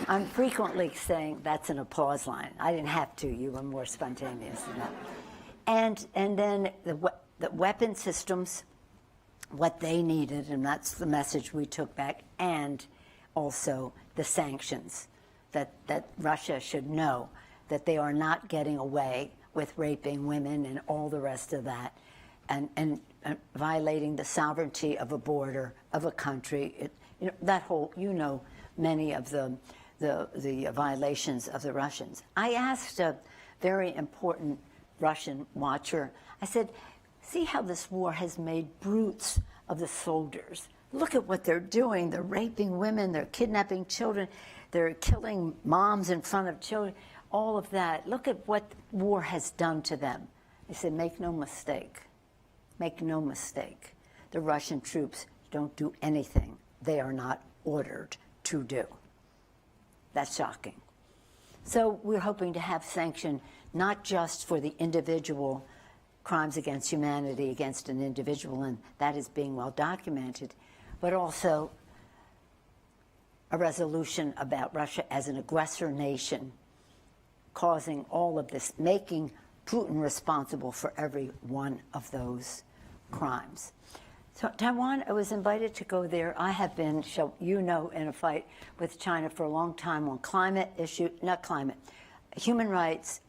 I'm frequently saying that's an applause line. I didn't have to. You were more spontaneous than that. And then the weapon systems, what they needed, and that's the message we took back, and also the sanctions, that Russia should know that they are not getting away with raping women and all the rest of that, and violating the sovereignty of a border of a country. That whole, many of the violations of the Russians. I asked a very important Russian watcher, I said, see how this war has made brutes of the soldiers. Look at what they're doing. They're raping women, they're kidnapping children, they're killing moms in front of children, all of that. Look at what war has done to them. I said, make no mistake. Make no mistake. The Russian troops don't do anything they are not ordered to do. That's shocking. So we're hoping to have sanction not just for the individual crimes against humanity against an individual, and that is being well documented, but also a resolution about Russia as an aggressor nation, causing all of this, making Putin responsible for every one of those crimes. So Taiwan, I was invited to go there. I have been, in a fight with China for a long time on climate issue, not climate, human rights,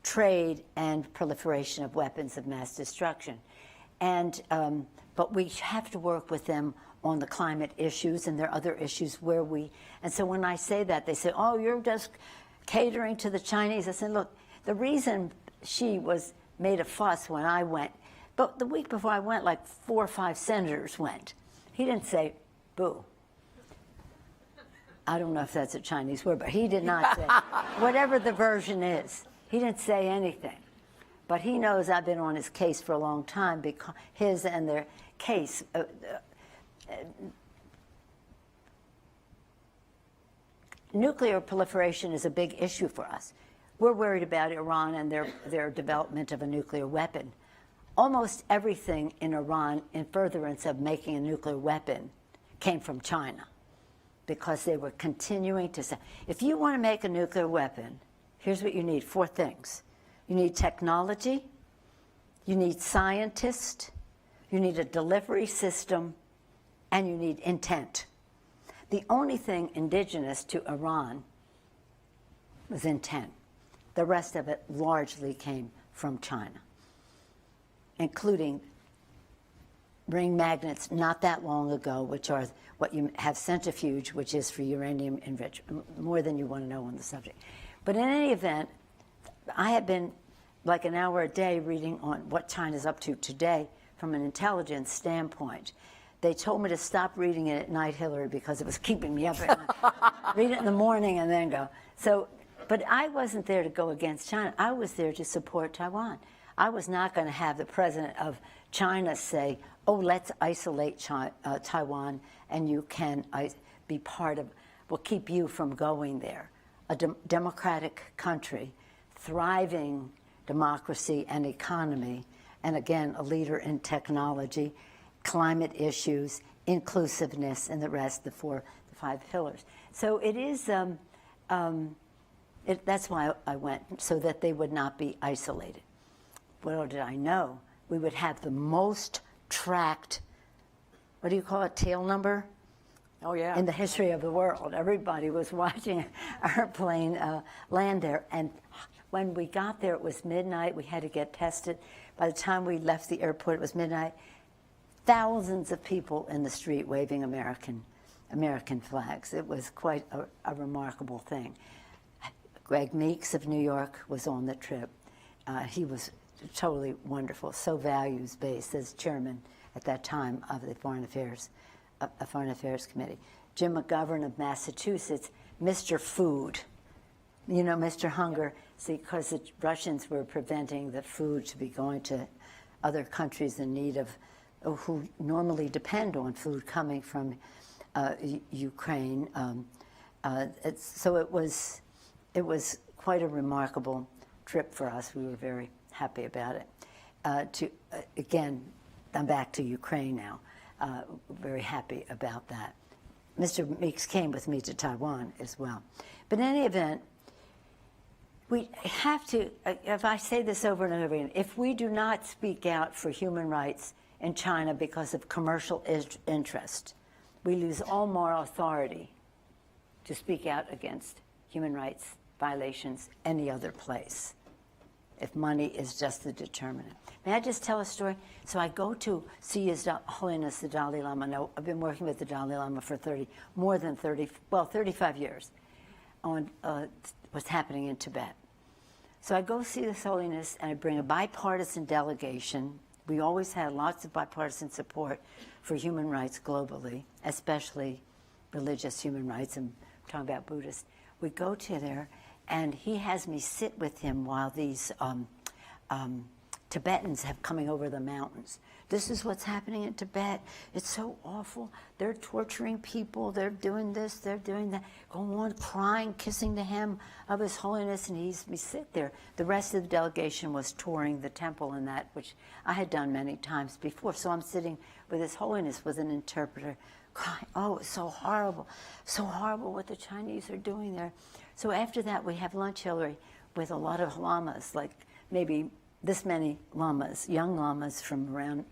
trade, and proliferation of weapons of mass destruction. And, but we have to work with them on the climate issues, and there are other issues where and so when I say that, they say, oh, you're just catering to the Chinese. I said, look, the reason she made a fuss when I went, but the week before I went, like 4 or 5 senators went. He didn't say, boo. I don't know if that's a Chinese word, but he did not say, whatever the version is, he didn't say anything. But he knows I've been on his case for a long time, because his and their case. Nuclear proliferation is a big issue for us. We're worried about Iran and their development of a nuclear weapon. Almost everything in Iran in furtherance of making a nuclear weapon came from China, because they were continuing to say, if you want to make a nuclear weapon, here's what you need: 4 things. You need technology, you need scientists, you need a delivery system, and you need intent. The only thing indigenous to Iran was intent. The rest of it largely came from China, including ring magnets not that long ago, which are what you have centrifuge, which is for uranium enrichment, more than you want to know on the subject. But in any event, I have been like an hour a day reading on what China's up to today from an intelligence standpoint. They told me to stop reading it at night, Hillary, because it was keeping me up at night. Read it in the morning and then go. So, but I wasn't there to go against China. I was there to support Taiwan. I was not going to have the president of China say, oh, let's isolate Taiwan, and you can be part of, we'll keep you from going there. A democratic country, thriving democracy and economy, and again, a leader in technology, climate issues, inclusiveness, and the rest, the 5 pillars. So it is, that's why I went, so that they would not be isolated. Little did I know, we would have the most tracked, what do you call it, tail number? Oh, yeah. In the history of the world. Everybody was watching our plane land there. And when we got there, it was midnight. We had to get tested. By the time we left the airport, it was midnight. Thousands of people in the street waving American flags. It was quite a remarkable thing. Greg Meeks of New York was on the trip. He was totally wonderful, so values-based as chairman at that time of the Foreign Affairs Committee. Jim McGovern of Massachusetts, Mr. Food, you know, Mr. Hunger, see, because the Russians were preventing the food to be going to other countries in need of, who normally depend on food coming from Ukraine. So it was quite a remarkable trip for us. We were very happy about it. Again, I'm back to Ukraine now. Very happy about that. Mr. Meeks came with me to Taiwan as well. But in any event, we have to, if I say this over and over again, if we do not speak out for human rights in China because of commercial interest, we lose all moral authority to speak out against human rights violations any other place, if money is just the determinant. May I just tell a story? So I go to see His Holiness the Dalai Lama. Now, I've been working with the Dalai Lama for 35 years on what's happening in Tibet. So I go see His Holiness, and I bring a bipartisan delegation. We always had lots of bipartisan support for human rights globally, especially religious human rights. I'm talking about Buddhists. We go to there, and he has me sit with him while these Tibetans have coming over the mountains. This is what's happening in Tibet. It's so awful. They're torturing people. They're doing this. They're doing that. Going on, crying, kissing the hem of His Holiness, and we sit there. The rest of the delegation was touring the temple and that, which I had done many times before. So I'm sitting with His Holiness with an interpreter, crying, oh, it's so horrible what the Chinese are doing there. So after that, we have lunch, Hillary, with a lot of lamas, like maybe this many lamas, young lamas from around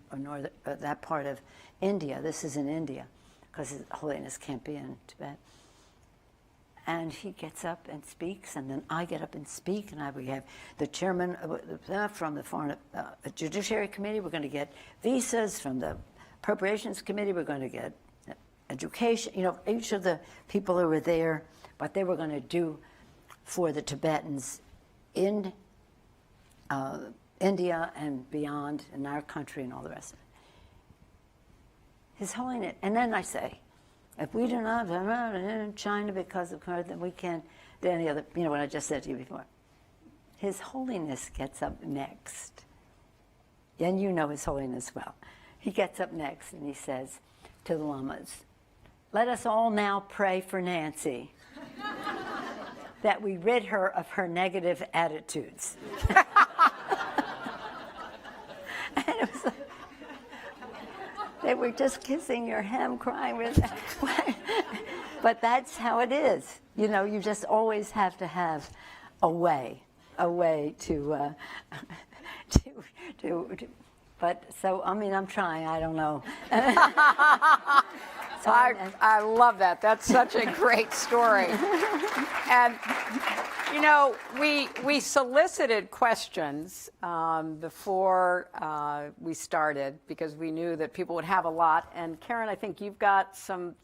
that part of India. This is in India, because His Holiness can't be in Tibet. And he gets up and speaks, and then I get up and speak, and we have the chairman from the Foreign Judiciary Committee. We're going to get visas from the Appropriations Committee. We're going to get education. You know, each of the people who were there, what they were going to do for the Tibetans in India and beyond, in our country and all the rest of it. His Holiness, and then I say, if we do not in China because of her, then we can't do any other, you know what I just said to you before. His Holiness gets up next. And you know His Holiness well. He gets up next and he says to the lamas, let us all now pray for Nancy, that we rid her of her negative attitudes. And it was like, they were just kissing your hem, crying with but that's how it is. You know, you just always have to have a way to but so, I mean, I'm trying, I don't know. So I love that. That's such a great story. And, you know, we solicited questions before we started because we knew that people would have a lot. And Karen, I think you've got some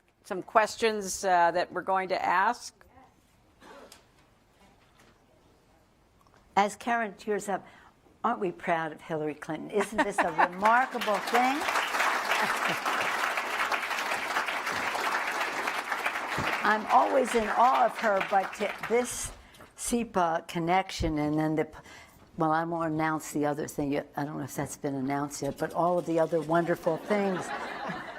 questions that we're going to ask. As Karen tears up, aren't we proud of Hillary Clinton? Isn't this a remarkable thing? I'm always in awe of her, but this SIPA connection and then well, I won't announce the other thing yet. I don't know if that's been announced yet, but all of the other wonderful things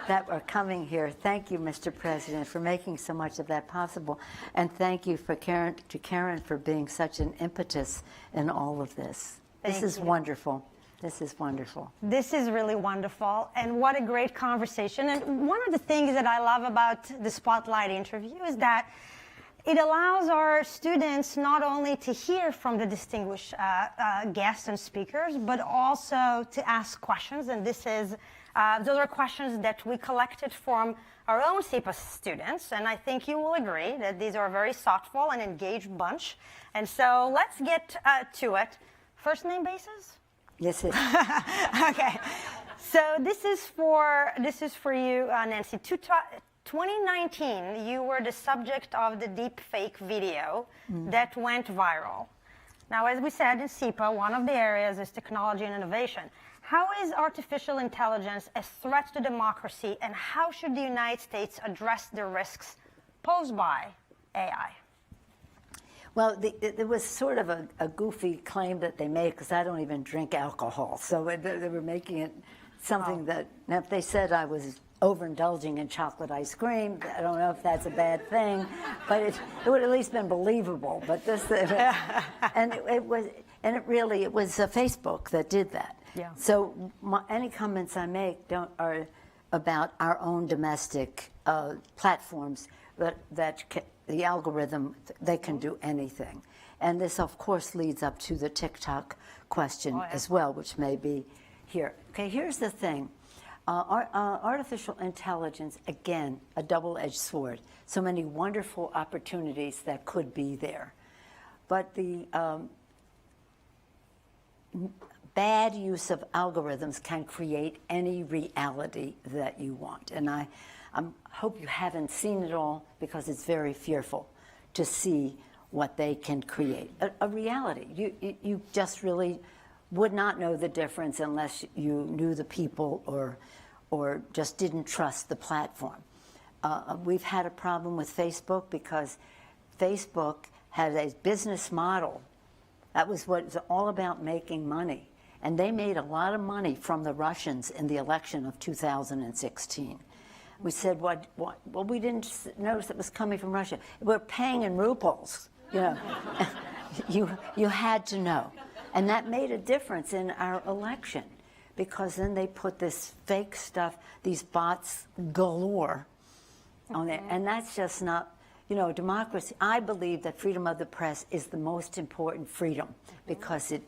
that are coming here. Thank you, Mr. President, for making so much of that possible. And thank you to Karen for being such an impetus in all of this. This is wonderful. This is wonderful. This is really wonderful, and what a great conversation. And one of the things that I love about the Spotlight interview is that it allows our students not only to hear from the distinguished guests and speakers, but also to ask questions. And those are questions that we collected from our own SIPA students. And I think you will agree that these are a very thoughtful and engaged bunch. And so let's get to it. First name basis? Yes, it is. Okay. So this is for you, Nancy. 2019, you were the subject of the deep fake video that went viral. Now, as we said in SIPA, one of the areas is technology and innovation. How is artificial intelligence a threat to democracy, and how should the United States address the risks posed by AI? Well, there was sort of a goofy claim that they made, because I don't even drink alcohol. So they were making it something that, now if they said I was overindulging in chocolate ice cream, I don't know if that's a bad thing, but it would at least been believable. But this, and it was Facebook that did that. Yeah. So any comments I make are about our own domestic platforms the algorithm, they can do anything. And this, of course, leads up to the TikTok question as well, which may be here. Okay, here's the thing. Artificial intelligence, again, a double-edged sword. So many wonderful opportunities that could be there. But the bad use of algorithms can create any reality that you want. And I hope you haven't seen it all, because it's very fearful to see what they can create. A reality. You just really would not know the difference unless you knew the people or just didn't trust the platform. We've had a problem with Facebook because Facebook had a business model. That was what it was all about, making money. And they made a lot of money from the Russians in the election of 2016. We said, well, we didn't notice it was coming from Russia. We're paying in rubles, you know. you had to know. And that made a difference in our election, because then they put this fake stuff, these bots galore on there. And that's just not, you know, democracy. I believe that freedom of the press is the most important freedom, because it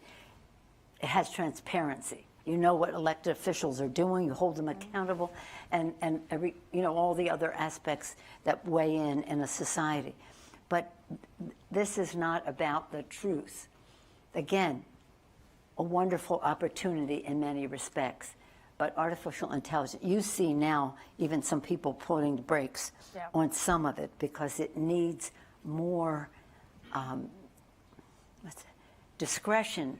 has transparency. You know what elected officials are doing. You hold them accountable, and every, you know, all the other aspects that weigh in a society. But this is not about the truth. Again, a wonderful opportunity in many respects. But artificial intelligence, you see now even some people pulling the brakes on some of it because it needs more discretion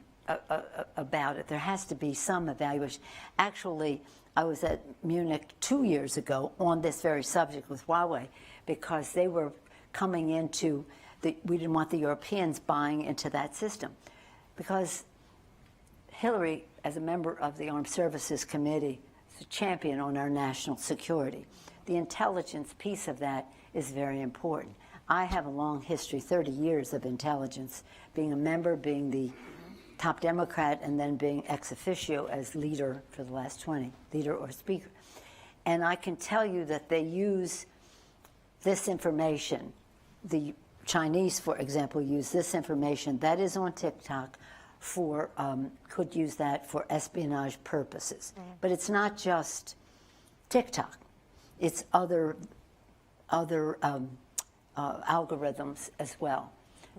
about it. There has to be some evaluation. Actually, I was at Munich 2 years ago on this very subject with Huawei because they were coming into we didn't want the Europeans buying into that system because Hillary, as a member of the Armed Services Committee, is a champion on our national security. The intelligence piece of that is very important. I have a long history, 30 years of intelligence, being a member, being the top Democrat, and then being ex officio as leader for the last 20, leader or speaker. And I can tell you that they use this information. The Chinese, for example, use this information that is on TikTok for, could use that for espionage purposes. But it's not just TikTok. It's other algorithms as well.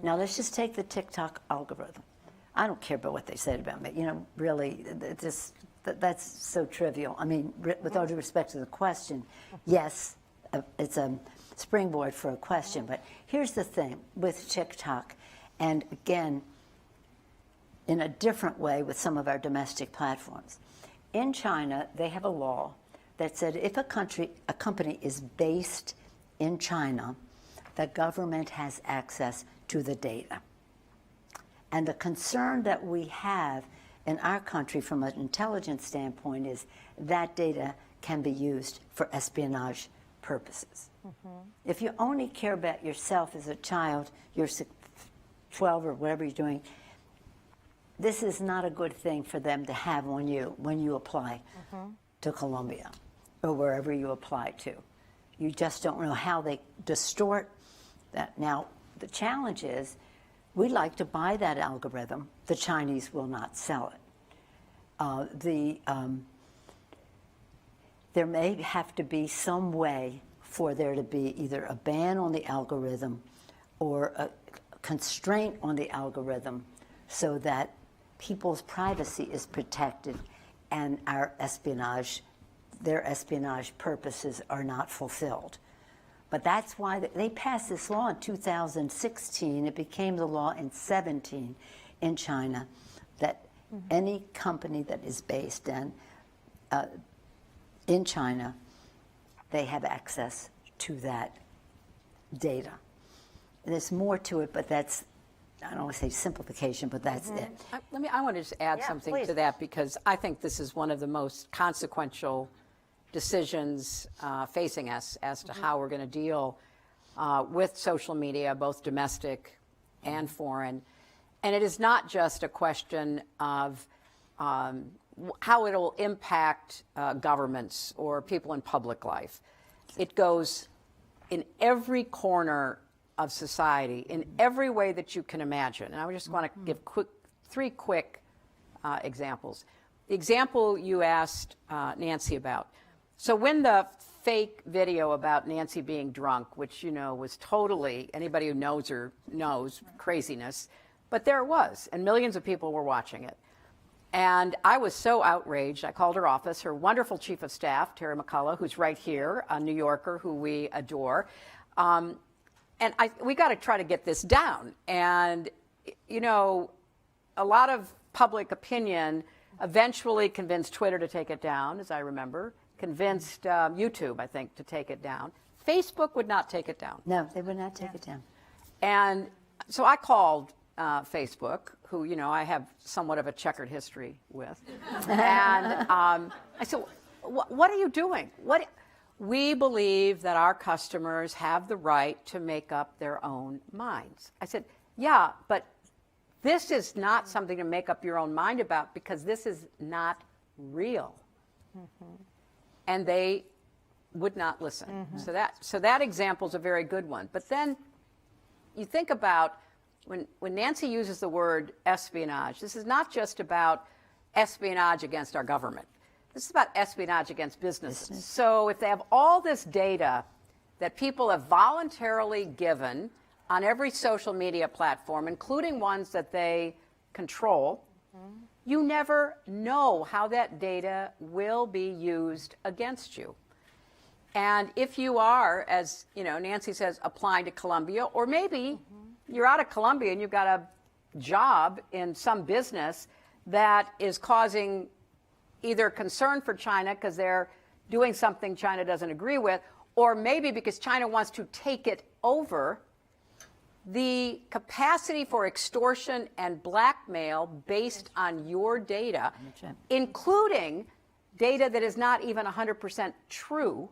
Now let's just take the TikTok algorithm. I don't care about what they said about me. You know, really, that's so trivial. I mean, with all due respect to the question, yes, it's a springboard for a question. But here's the thing with TikTok, and again, in a different way with some of our domestic platforms. In China, they have a law that said if a company is based in China, the government has access to the data. And the concern that we have in our country from an intelligence standpoint is that data can be used for espionage purposes. If you only care about yourself as a child, you're 12 or whatever you're doing, this is not a good thing for them to have on you when you apply to Colombia or wherever you apply to. You just don't know how they distort that. Now, the challenge is we like to buy that algorithm. The Chinese will not sell it. There may have to be some way for there to be either a ban on the algorithm or a constraint on the algorithm so that people's privacy is protected and our espionage, their espionage purposes are not fulfilled. But that's why they passed this law in 2016. It became the law in 2017 in China that any company that is based in China, they have access to that data. There's more to it, but that's, I don't want to say simplification, but that's it. I want to just add something to that because I think this is one of the most consequential decisions facing us as to how we're going to deal with social media, both domestic and foreign. And it is not just a question of how it'll impact governments or people in public life. It goes in every corner of society, in every way that you can imagine. And I just want to give three quick examples. The example you asked Nancy about. So when the fake video about Nancy being drunk, which, you know, was totally, anybody who knows her knows, craziness, but there it was, and millions of people were watching it. And I was so outraged, I called her office, her wonderful chief of staff, Terry McCullough, who's right here, a New Yorker who we adore. And we got to try to get this down. And, you know, a lot of public opinion eventually convinced Twitter to take it down, as I remember, convinced YouTube, I think, to take it down. Facebook would not take it down. No, they would not take it down. And so I called Facebook, who, you know, I have somewhat of a checkered history with. And I said, what are you doing? We believe that our customers have the right to make up their own minds. I said, yeah, but this is not something to make up your own mind about because this is not real. And they would not listen. So that example is a very good one. But then you think about when Nancy uses the word espionage, this is not just about espionage against our government. This is about espionage against businesses. So if they have all this data that people have voluntarily given on every social media platform, including ones that they control, you never know how that data will be used against you. And if you are, as Nancy says, applying to Columbia, or maybe you're out of Columbia and you've got a job in some business that is causing either concern for China because they're doing something China doesn't agree with, or maybe because China wants to take it over, the capacity for extortion and blackmail based on your data, including data that is not even 100% true,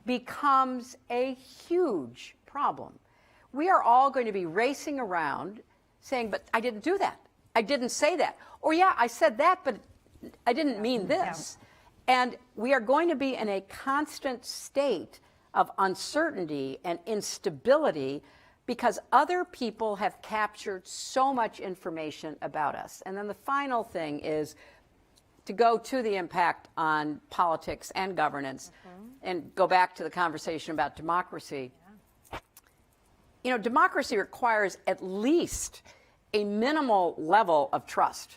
becomes a huge problem. We are all going to be racing around saying, but I didn't do that. I didn't say that. Or yeah, I said that, but I didn't mean this. And we are going to be in a constant state of uncertainty and instability because other people have captured so much information about us. And then the final thing is to go to the impact on politics and governance and go back to the conversation about democracy. Democracy requires at least a minimal level of trust.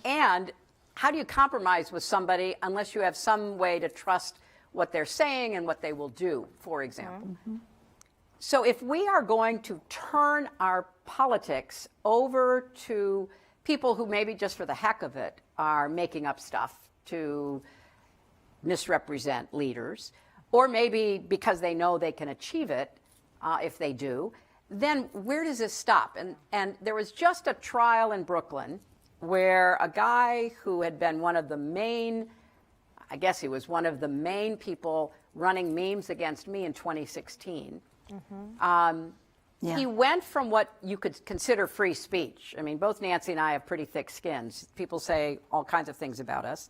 And how do you compromise with somebody unless you have some way to trust what they're saying and what they will do, for example? So if we are going to turn our politics over to people who maybe just for the heck of it are making up stuff to misrepresent leaders, or maybe because they know they can achieve it if they do, then where does this stop? And there was just a trial in Brooklyn where a guy who had been one of the main, I guess he was one of the main people running memes against me in 2016. He went from what you could consider free speech. I mean, both Nancy and I have pretty thick skins. People say all kinds of things about us.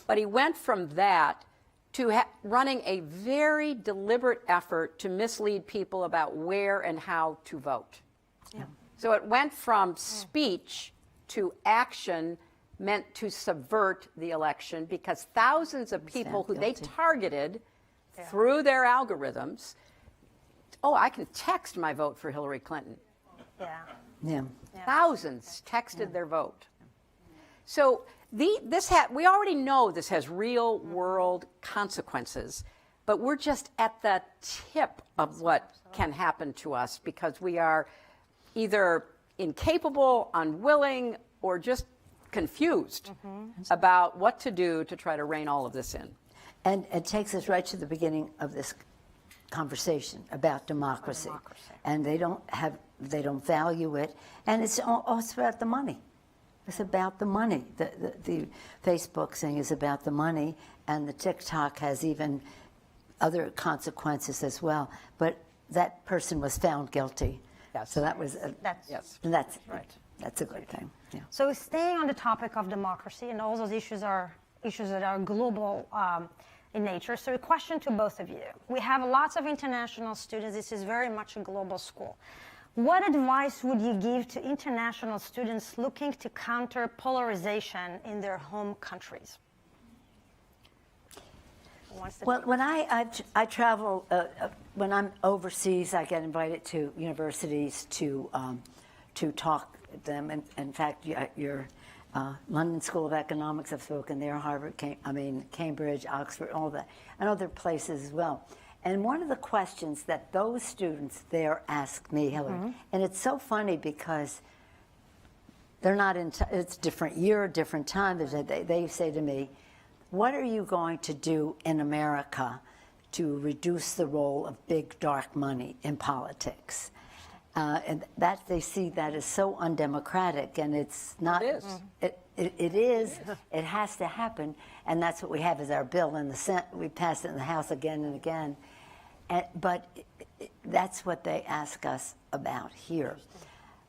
But he went from that to running a very deliberate effort to mislead people about where and how to vote. So it went from speech to action meant to subvert the election because thousands of people who they targeted through their algorithms, I can text my vote for Hillary Clinton. Thousands texted their vote. So we already know this has real world consequences, but we're just at the tip of what can happen to us because we are either incapable, unwilling, or just confused about what to do to try to rein all of this in. And it takes us right to the beginning of this conversation about democracy. And they don't value it. And it's also about the money. It's about the money. The Facebook thing is about the money, and the TikTok has even other consequences as well. But that person was found guilty. So that was that's a good thing. So staying on the topic of democracy, and all those issues are issues that are global in nature. So a question to both of you. We have lots of international students. This is very much a global school. What advice would you give to international students looking to counter polarization in their home countries? Well, when I travel, when I'm overseas, I get invited to universities to talk to them. And in fact, your London School of Economics, I've spoken there, Harvard, Cambridge, Oxford, all that, and other places as well. And one of the questions that those students there ask me, Hillary, and it's so funny because they're not in, it's a different year, different time. They say to me, what are you going to do in America to reduce the role of big, dark money in politics? And that they see that as so undemocratic, and it's not. It is. It is. It has to happen, and that's what we have as our bill in the Senate. We passed it in the House again and again, but that's what they ask us about here.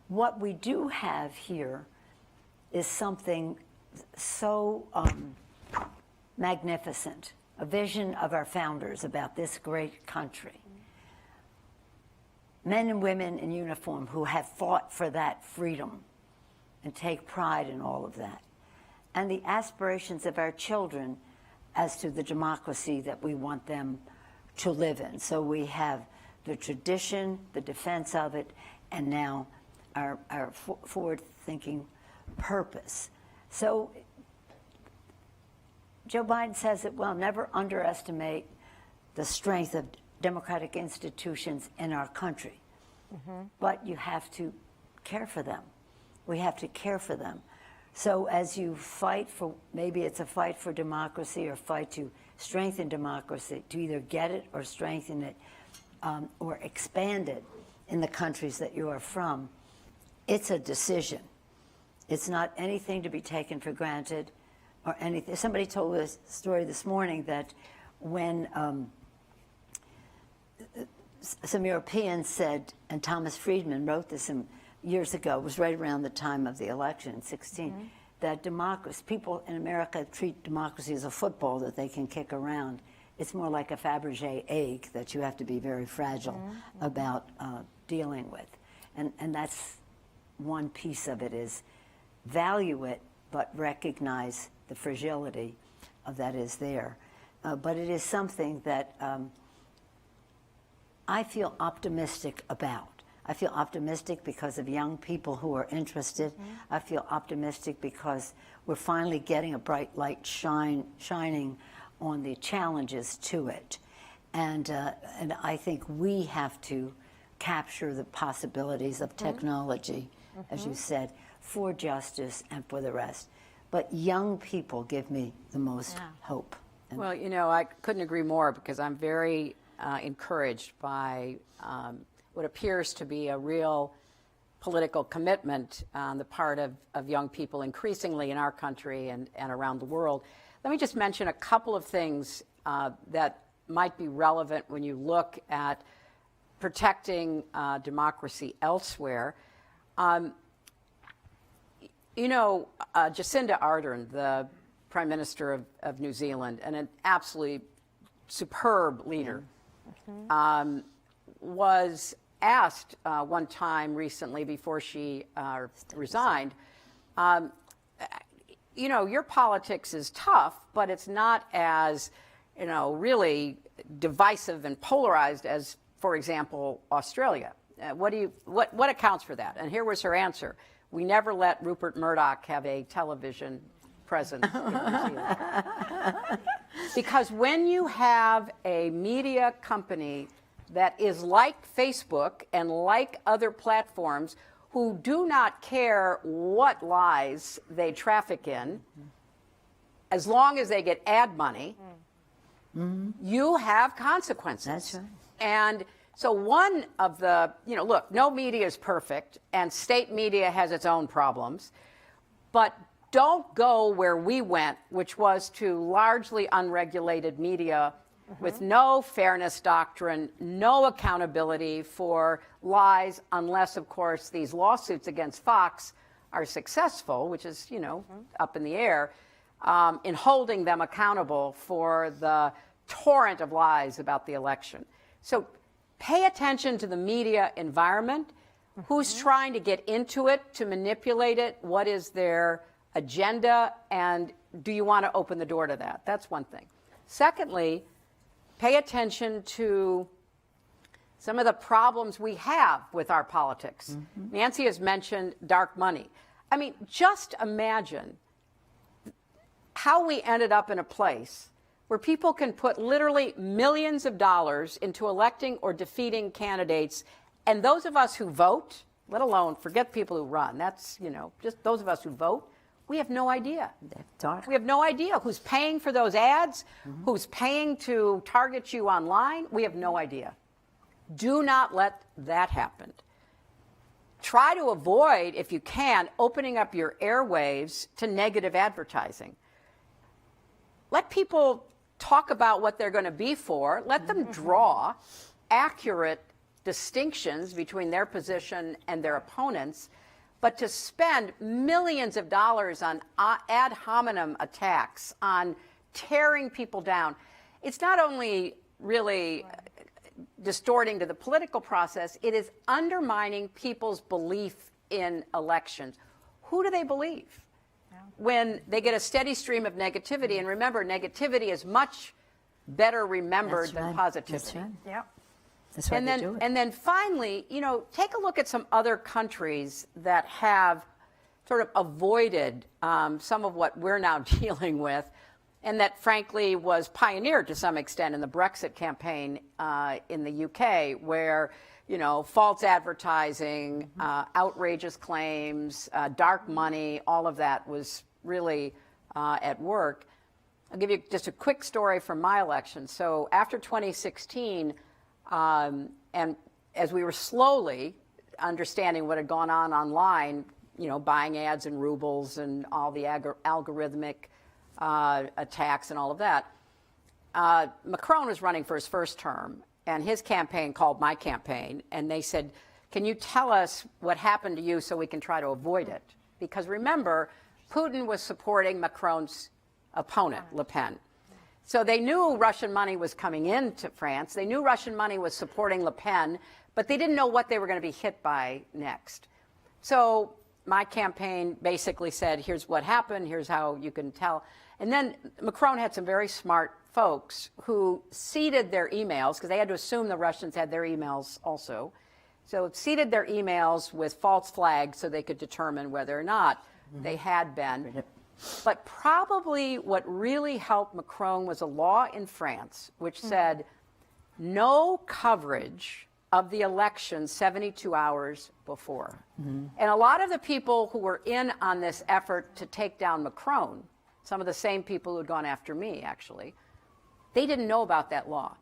What we do have here is something so magnificent, a vision of our founders about this great country. Men and women in uniform who have fought for that freedom and take pride in all of that. And the aspirations of our children as to the democracy that we want them to live in. So we have the tradition, the defense of it, and now our forward-thinking purpose. So Joe Biden says it well, never underestimate the strength of democratic institutions in our country. But you have to care for them. We have to care for them. So as you fight for, maybe it's a fight for democracy or fight to strengthen democracy, to either get it or strengthen it or expand it in the countries that you are from, it's a decision. It's not anything to be taken for granted or anything. Somebody told us a story this morning that when some Europeans said, and Thomas Friedman wrote this years ago, it was right around the time of the election in 16, that democracy, people in America treat democracy as a football that they can kick around. It's more like a Fabergé egg that you have to be very fragile about dealing with. And that's one piece of it, is value it, but recognize the fragility of that is there. But it is something that I feel optimistic about. I feel optimistic because of young people who are interested. I feel optimistic because we're finally getting a bright light shining on the challenges to it. And I think we have to capture the possibilities of technology, as you said, for justice and for the rest. But young people give me the most hope. Well, you know, I couldn't agree more, because I'm very encouraged by what appears to be a real political commitment on the part of young people increasingly in our country and around the world. Let me just mention a couple of things that might be relevant when you look at protecting democracy elsewhere. You know, Jacinda Ardern, the Prime Minister of New Zealand, and an absolutely superb leader, was asked one time recently before she resigned, you know, your politics is tough, but it's not as, you know, really divisive and polarized as, for example, Australia. What accounts for that? And here was her answer: we never let Rupert Murdoch have a television presence in New Zealand. Because when you have a media company that is like Facebook and like other platforms, who do not care what lies they traffic in, as long as they get ad money, you have consequences. That's right. And so one of the, you know, look, no media is perfect, and state media has its own problems, but don't go where we went, which was to largely unregulated media with no fairness doctrine, no accountability for lies, unless, of course, these lawsuits against Fox are successful, which is, you know, up in the air, in holding them accountable for the torrent of lies about the election. So pay attention to the media environment, who's trying to get into it, to manipulate it, what is their agenda, and do you want to open the door to that? That's one thing. Secondly, pay attention to some of the problems we have with our politics. Nancy has mentioned dark money. I mean, just imagine how we ended up in a place where people can put literally millions of dollars into electing or defeating candidates, and those of us who vote, let alone forget people who run, that's, you know, just those of us who vote, we have no idea. We have no idea who's paying for those ads, who's paying to target you online. We have no idea. Do not let that happen. Try to avoid, if you can, opening up your airwaves to negative advertising. Let people talk about what they're going to be for. Let them draw accurate distinctions between their position and their opponents. But to spend millions of dollars on ad hominem attacks, on tearing people down, it's not only really distorting to the political process, it is undermining people's belief in elections. Who do they believe when they get a steady stream of negativity? And remember, negativity is much better remembered than positivity. That's right. Yep. That's why they do it. And then finally, you know, take a look at some other countries that have sort of avoided some of what we're now dealing with, and that frankly was pioneered to some extent in the Brexit campaign in the UK, where, you know, false advertising, outrageous claims, dark money, all of that was really at work. I'll give you just a quick story from my election. So after 2016, and as we were slowly understanding what had gone on online, you know, buying ads in rubles and all the algorithmic attacks and all of that, Macron was running for his first term, and his campaign called my campaign, and they said, can you tell us what happened to you so we can try to avoid it? Because remember, Putin was supporting Macron's opponent, Le Pen. So they knew Russian money was coming into France. They knew Russian money was supporting Le Pen, but they didn't know what they were going to be hit by next. So my campaign basically said, here's what happened, here's how you can tell. And then Macron had some very smart folks who seeded their emails, because they had to assume the Russians had their emails also. So seeded their emails with false flags so they could determine whether or not they had been. But probably what really helped Macron was a law in France which said no coverage of the election 72 hours before. And a lot of the people who were in on this effort to take down Macron, some of the same people who had gone after me, actually, they didn't know about that law.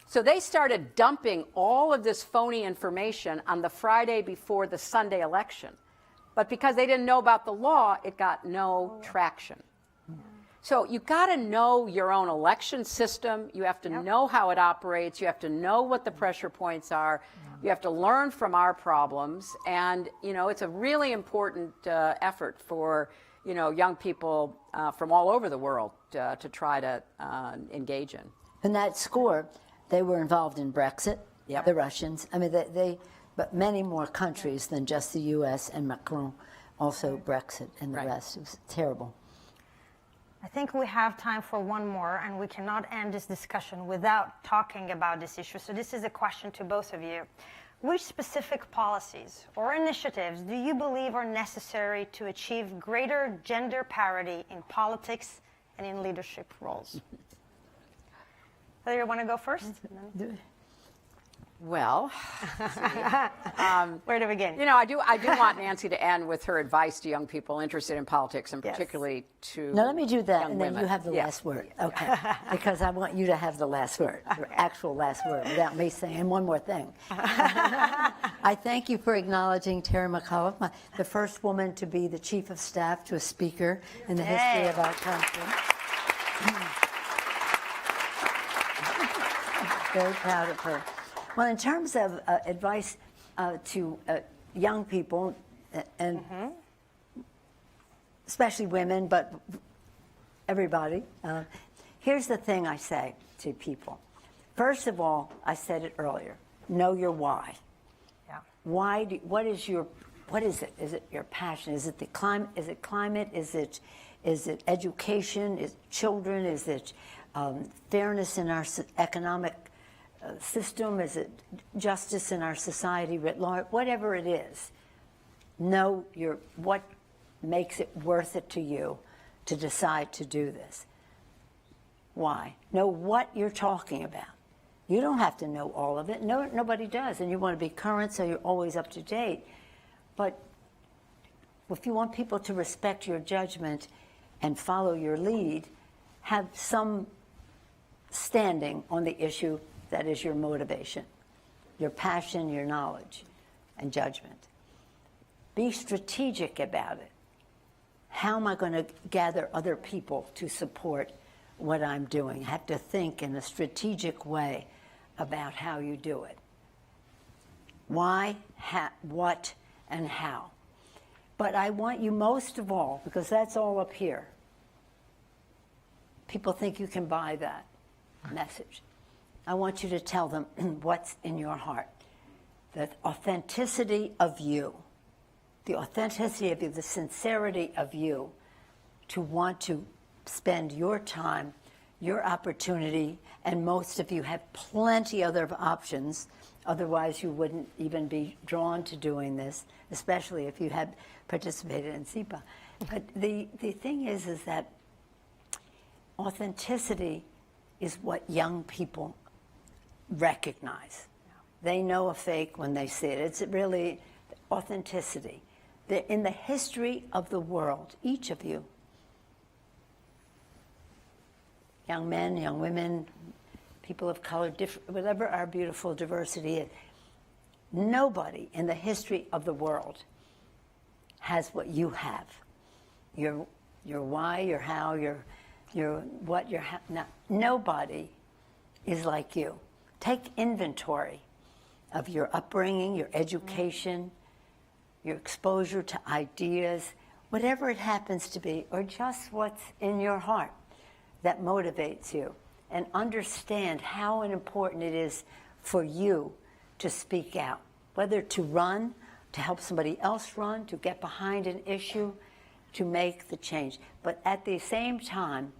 So they started dumping all of this phony information on the Friday before the Sunday election. But because they didn't know about the law, it got no traction. So you've got to know your own election system. You have to know how it operates. You have to know what the pressure points are. You have to learn from our problems. And, you know, it's a really important effort for, you know, young people from all over the world to try to engage in. And that score, they were involved in Brexit, the Russians. I mean, but many more countries than just the U.S. and Macron, also Brexit and the rest. It was terrible. I think we have time for one more, and we cannot end this discussion without talking about this issue. So this is a question to both of you. Which specific policies or initiatives do you believe are necessary to achieve greater gender parity in politics and in leadership roles? Whether you want to go first? Well, where to begin? You know, I do want Nancy to end with her advice to young people interested in politics, and particularly to Now let me do that, young and women. then you have the last word, okay? Because I want you to have the last word, the actual last word, without me saying one more thing. I thank you for acknowledging Terry McAuliffe, the first woman to be the chief of staff to a speaker in the history of our country. Very proud of her. Well, in terms of advice to young people, and especially women, but everybody, here's the thing I say to people. First of all, I said it earlier, know your why. Yeah. Why? What is it? Is it your passion? Is it the climate? Is it climate? Is it education? Is it children? Is it fairness in our economic system? Is it justice in our society writ large? Whatever it is, know what makes it worth it to you to decide to do this. Why? Know what you're talking about. You don't have to know all of it. No, nobody does, and you want to be current so you're always up to date. But if you want people to respect your judgment and follow your lead, have some standing on the issue that is your motivation, your passion, your knowledge, and judgment. Be strategic about it. How am I going to gather other people to support what I'm doing? I have to think in a strategic way about how you do it. Why, what, and how. But I want you most of all, because that's all up here. People think you can buy that message. I want you to tell them what's in your heart. The authenticity of you, the sincerity of you, to want to spend your time, your opportunity, and most of you have plenty other options Otherwise, you wouldn't even be drawn to doing this, especially if you had participated in SEPA. But the thing is that authenticity is what young people recognize. They know a fake when they see it. It's really authenticity. In the history of the world, each of you, young men, young women, people of color, whatever our beautiful diversity is, nobody in the history of the world has what you have. Your why, your how, your what, your how. No, nobody is like you. Take inventory of your upbringing, your education, your exposure to ideas, whatever it happens to be, or just what's in your heart that motivates you, and understand how important it is for you to speak out, whether to run, to help somebody else run, to get behind an issue, to make the change. But at the same time,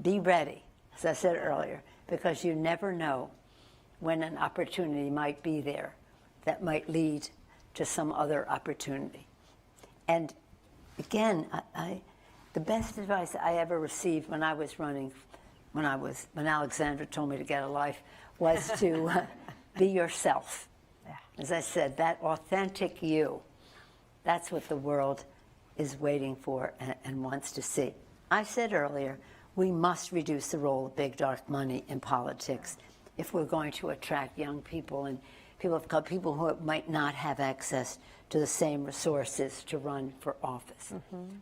be ready, as I said earlier, because you never know when an opportunity might be there that might lead to some other opportunity. And again, the best advice I ever received when I was running, when Alexandra told me to get a life, was to be yourself. As I said, that authentic you, that's what the world is waiting for and wants to see. I said earlier, we must reduce the role of big dark money in politics if we're going to attract young people and people who might not have access to the same resources to run for office.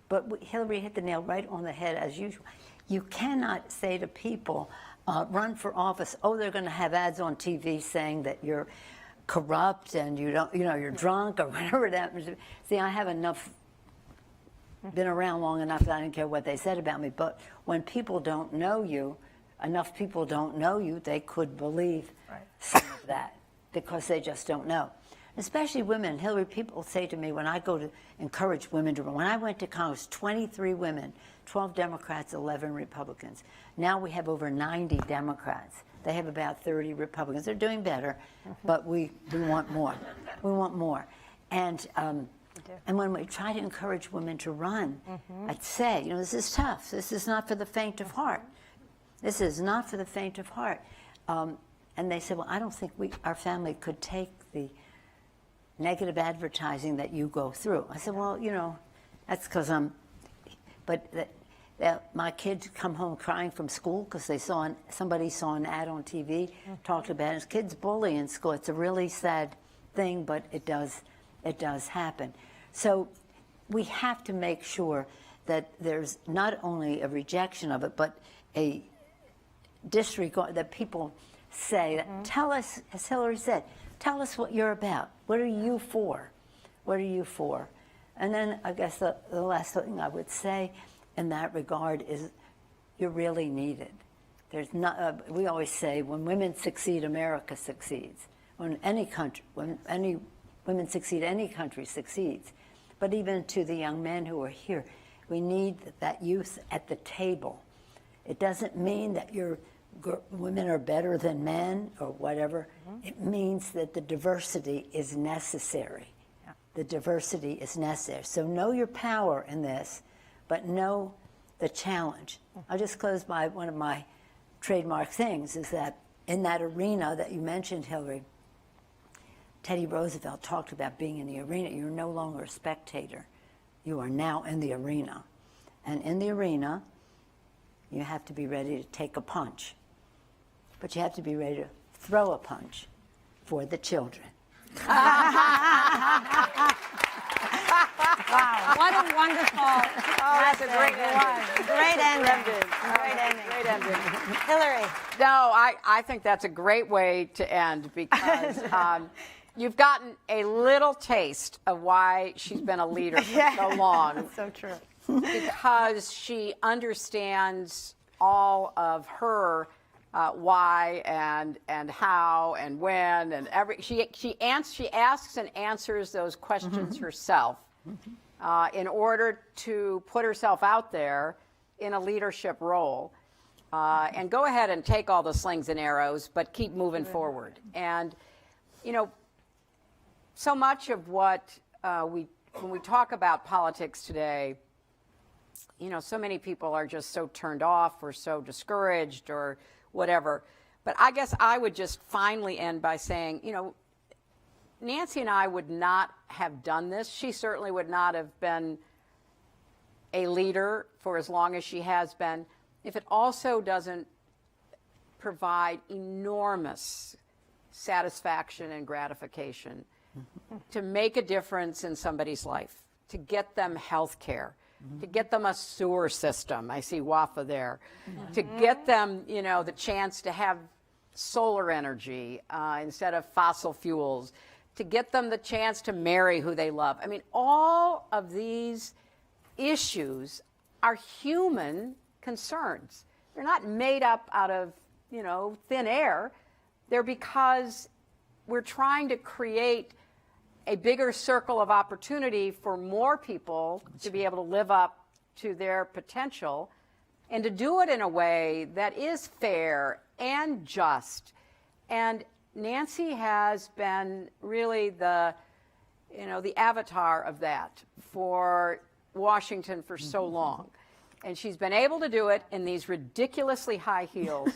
But Hillary hit the nail right on the head as usual. You cannot say to people, run for office, oh, they're going to have ads on TV saying that you're corrupt and you don't, you're drunk or whatever that is. See, I have been around long enough that I didn't care what they said about me. But when people don't know you, enough people don't know you, they could believe some of that because they just don't know. Especially women. Hillary, people say to me when I go to encourage women to run, when I went to Congress, 23 women, 12 Democrats, 11 Republicans. Now we have over 90 Democrats. They have about 30 Republicans. They're doing better, but we want more. We want more. And when we try to encourage women to run, I'd say, this is tough. This is not for the faint of heart. This is not for the faint of heart. And they said, well, I don't think our family could take the negative advertising that you go through. I said, well, that's because my kids come home crying from school because somebody saw an ad on TV, talked about it. Kids bully in school. It's a really sad thing, but it does happen. So we have to make sure that there's not only a rejection of it, but a disregard, that people say, that, tell us, as Hillary said, tell us what you're about. What are you for? What are you for? And then I guess the last thing I would say in that regard is you're really needed. There's not, we always say when women succeed, America succeeds. When women succeed, any country succeeds. But even to the young men who are here, we need that youth at the table. It doesn't mean that women are better than men or whatever. It means that the diversity is necessary. The diversity is necessary. So know your power in this, but know the challenge. I'll just close by one of my trademark things is that in that arena that you mentioned, Hillary, Teddy Roosevelt talked about being in the arena. You're no longer a spectator. You are now in the arena. And in the arena, you have to be ready to take a punch. But you have to be ready to throw a punch for the children. Wow, what a wonderful that's a great ending. Great ending. Great ending. Great ending. Hillary. No, I think that's a great way to end because you've gotten a little taste of why she's been a leader for so long. That's so true. Because she understands all of her why and how and when and she asks and answers those questions herself in order to put herself out there in a leadership role and go ahead and take all the slings and arrows, but keep moving forward. And you know, so much of what when we talk about politics today, you know, so many people are just so turned off or so discouraged or whatever. But I guess I would just finally end by saying, you know, Nancy and I would not have done this. She certainly would not have been a leader for as long as she has been if it also doesn't provide enormous satisfaction and gratification to make a difference in somebody's life, to get them health care, to get them a sewer system. I see WAFA there. To get them, you know, the chance to have solar energy instead of fossil fuels, to get them the chance to marry who they love. I mean, all of these issues are human concerns. They're not made up out of, you know, thin air. They're because we're trying to create a bigger circle of opportunity for more people to be able to live up to their potential and to do it in a way that is fair and just. And Nancy has been really the, you know, the avatar of that for Washington for so long. And she's been able to do it in these ridiculously high heels.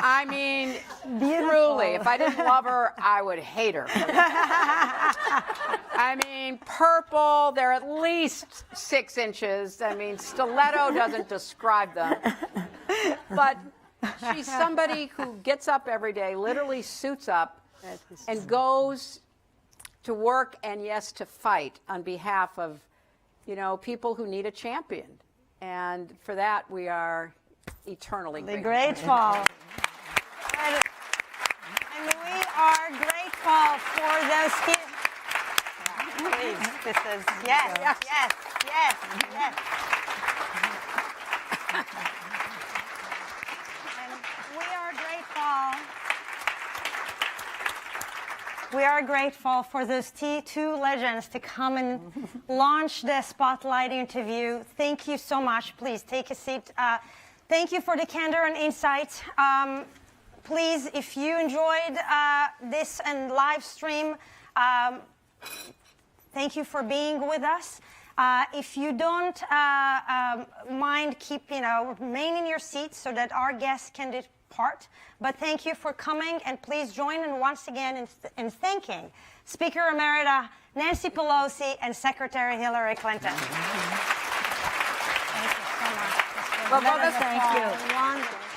I mean, truly, if I didn't love her, I would hate her. I mean, purple, they're at least 6 inches. I mean, stiletto doesn't describe them. But she's somebody who gets up every day, literally suits up, and goes to work and, yes, to fight on behalf of, you know, people who need a champion. And for that, we are eternally grateful. And we are grateful for those people. Please, this is, yes, yes, yes, yes, yes. And we are grateful. We are grateful for those two legends to come and launch the Spotlight interview. Thank you so much. Please take a seat. Thank you for the candor and insight. Please, if you enjoyed this and live stream, thank you for being with us. If you don't mind, remain in your seats so that our guests can depart. But thank you for coming, and please join in once again in thanking Speaker Emerita Nancy Pelosi and Secretary Hillary Clinton. Thank you so much. Well, thank you. Wonderful.